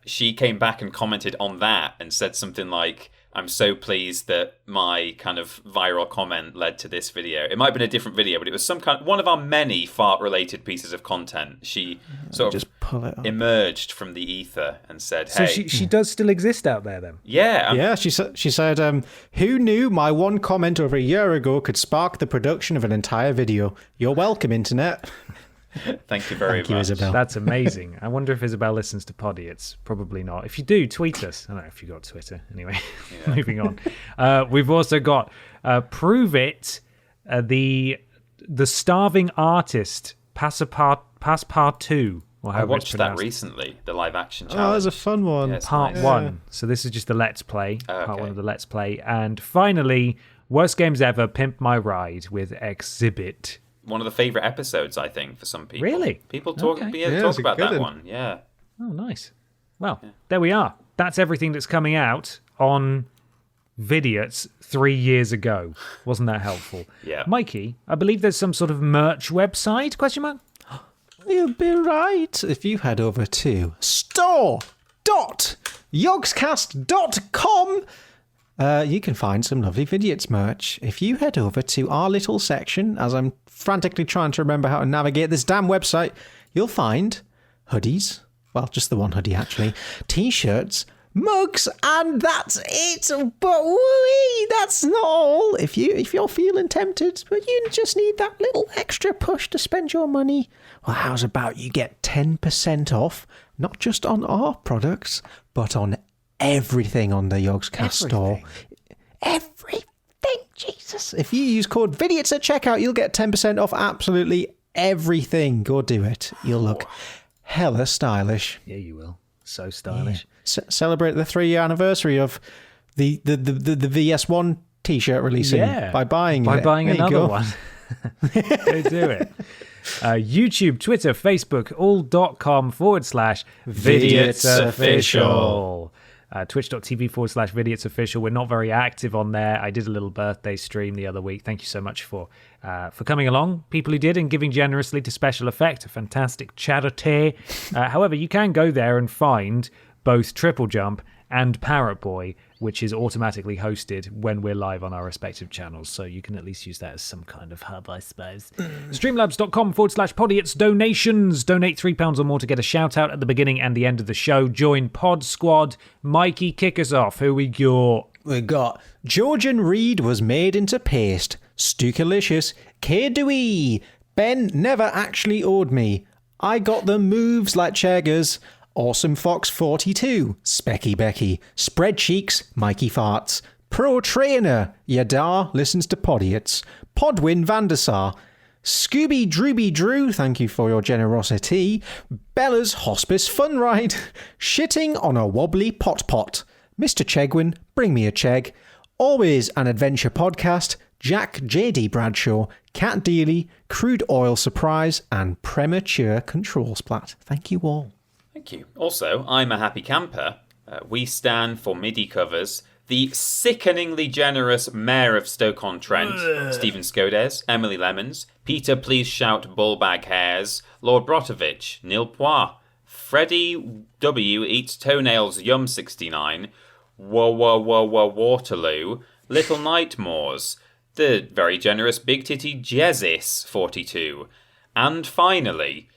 she came back and commented on that and said something like, I'm so pleased that my kind of viral comment led to this video. It might have been a different video, but it was one of our many fart-related pieces of content. She sort of just pull it up. Emerged from the ether and said, So hey. she does still exist out there then? Yeah. Yeah, she said, who knew my one comment over a year ago could spark the production of an entire video? You're welcome, Internet. Thank you very Thank you, much. Isabel. That's amazing. I wonder if Isabel listens to Podiots. Probably not. If you do, tweet us. I don't know if you got Twitter. Anyway, moving on. We've also got Prove It, the starving artist, Passepartout. I watched that recently, the live action challenge. Oh, that was a fun one. Yeah, Part nice. 1. So this is just the Let's Play. Oh, Part okay. 1 of the Let's Play. And finally, Worst Games Ever, Pimp My Ride with Exhibit. One of the favourite episodes, I think, for some people. Really? People talk, Okay. Yeah, talk it's a about good that one. one. Yeah. Oh, nice. Well, there we are. That's everything that's coming out on Vidiots 3 years ago. Wasn't that helpful? Yeah. Mikey, I believe there's some sort of merch website, question mark? You'll be right. If you head over to store.yogscast.com, you can find some lovely Vidiots merch. If you head over to our little section, as I'm frantically trying to remember how to navigate this damn website, you'll find hoodies. Well, just the one hoodie, actually. T-shirts, mugs, and that's it. But that's not all. If you're feeling tempted, but you just need that little extra push to spend your money, well, how's about you get 10% off, not just on our products, but on everything on the Yogscast store. Everything, Jesus. If you use code VIDIOTS at checkout, you'll get 10% off absolutely everything. Go do it. You'll look hella stylish. Yeah, you will. So stylish. Celebrate the 3-year anniversary of the VS1 t-shirt releasing by buying By it. buying There you another go. one. Go do it. YouTube, Twitter, Facebook, all.com/Vidiots official. Twitch.tv/Vidiots official. We're not very active on there. I did a little birthday stream the other week. Thank you so much for coming along, people who did, and giving generously to Special Effect, a fantastic charity. However, you can go there and find both Triple Jump and Parrot Boy, which is automatically hosted when we're live on our respective channels. So you can at least use that as some kind of hub, I suppose. Streamlabs.com/Podiots donations. Donate £3 or more to get a shout out at the beginning and the end of the show. Join Pod Squad. Mikey, kick us off. Who we got? We got Georgian Reed was made into paste. Stookalicious. K-Dewey. Ben never actually owed me. I got the moves like Cheggers. Awesome Fox 42, Specky Becky, Spread Cheeks, Mikey Farts, Pro Trainer, Yadar listens to Podiots, Podwin Vandasar, Scooby Drooby Drew, thank you for your generosity, Bella's Hospice Fun Ride, Shitting on a Wobbly Pot Pot, Mr. Chegwin, Bring Me a Cheg, Always an Adventure Podcast, Jack J.D. Bradshaw, Cat Dealey, Crude Oil Surprise, and Premature Control Splat. Thank you all. Thank you. Also, I'm a happy camper. We stand for MIDI covers. The sickeningly generous Mayor of Stoke-on-Trent, Stephen Skodes, Emily Lemons, Peter Please Shout Bullbag Hairs, Lord Brotovich, Neil Poix, Freddie W Eats Toenails Yum 69, Waterloo, Little Nightmores, the very generous Big Titty Jezis 42, and finally,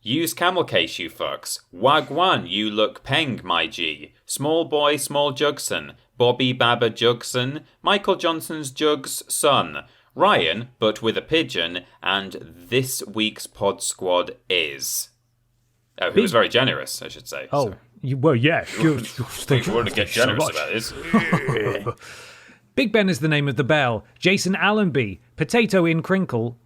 use camel case, you fucks. Wagwan, you look peng, my G. Small boy, small Jugson. Bobby Baba Jugson. Michael Johnson's Jug's son. Ryan, but with a pigeon. And this week's pod squad is... Oh, he was very generous, I should say. Oh, So, yeah. Good. we want to get generous about this. Big Ben is the name of the bell. Jason Allenby. Potato in, crinkle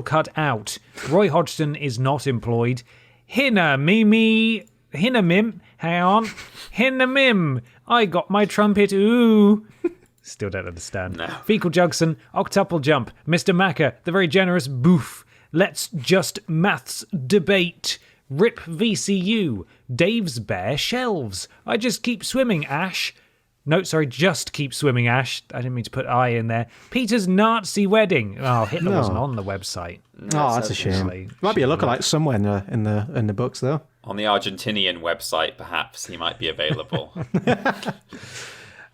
cut out. Roy Hodgson is not employed. Hinna Mim. Hang on. Hinna Mim. I got my trumpet. Ooh. Still don't understand. No. Fecal Jugson. Octuple Jump. Mr. Macker. The very generous Boof. Let's just maths debate. Rip VCU. Dave's bare shelves. I just keep swimming, Ash. No, sorry, just keep swimming, Ash. I didn't mean to put I in there. Peter's Nazi wedding. Oh, Hitler wasn't on the website. Oh, that's a shame. Might be a lookalike somewhere in the books, though. On the Argentinian website, perhaps he might be available.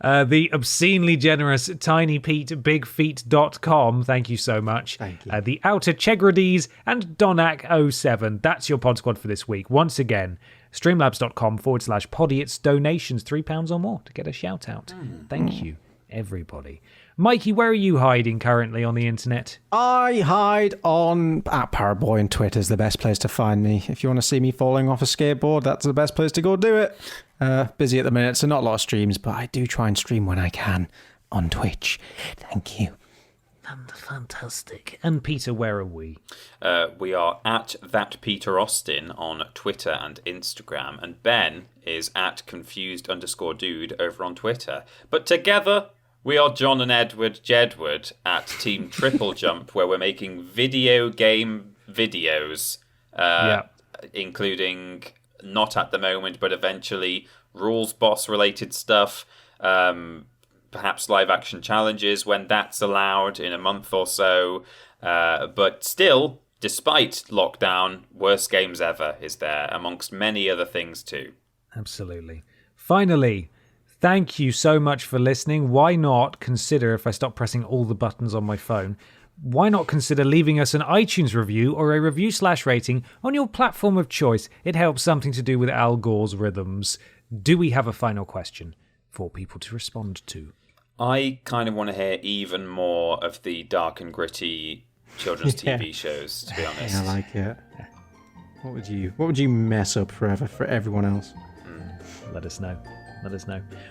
The obscenely generous tinypetebigfeet.com. Thank you so much. Thank you. The Outer Chegrades and Donak07. That's your pod squad for this week. Once again, streamlabs.com/podiots. Donations £3 or more to get a shout out. Thank you, everybody. Mikey, where are you hiding currently on the internet? I hide on @Paraboy on Twitter is the best place to find me. If you want to see me falling off a skateboard, that's the best place to go do it. Busy at the minute, so not a lot of streams, but I do try and stream when I can on Twitch. Thank you. Fantastic. And Peter, where are we? We are at that Peter Austin on Twitter and Instagram, and Ben is at confused_dude over on Twitter. But together, we are John and Edward Jedward at Team Triple Jump, where we're making video game videos, including, not at the moment, but eventually, rules boss related stuff, perhaps live action challenges when that's allowed in a month or so. But still, despite lockdown, worst games ever is there, amongst many other things too. Absolutely. Finally, thank you so much for listening. Why not consider, if I stop pressing all the buttons on my phone, why not consider leaving us an iTunes review or a review/rating on your platform of choice? It helps something to do with Al Gore's rhythms. Do we have a final question for people to respond to? I kind of want to hear even more of the dark and gritty children's TV shows, to be honest. Yeah, I like it. What would you mess up forever for everyone else? Let us know.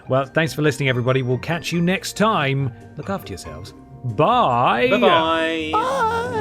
Well, thanks for listening, everybody. We'll catch you next time. Look after yourselves. Bye. Bye-bye. Bye.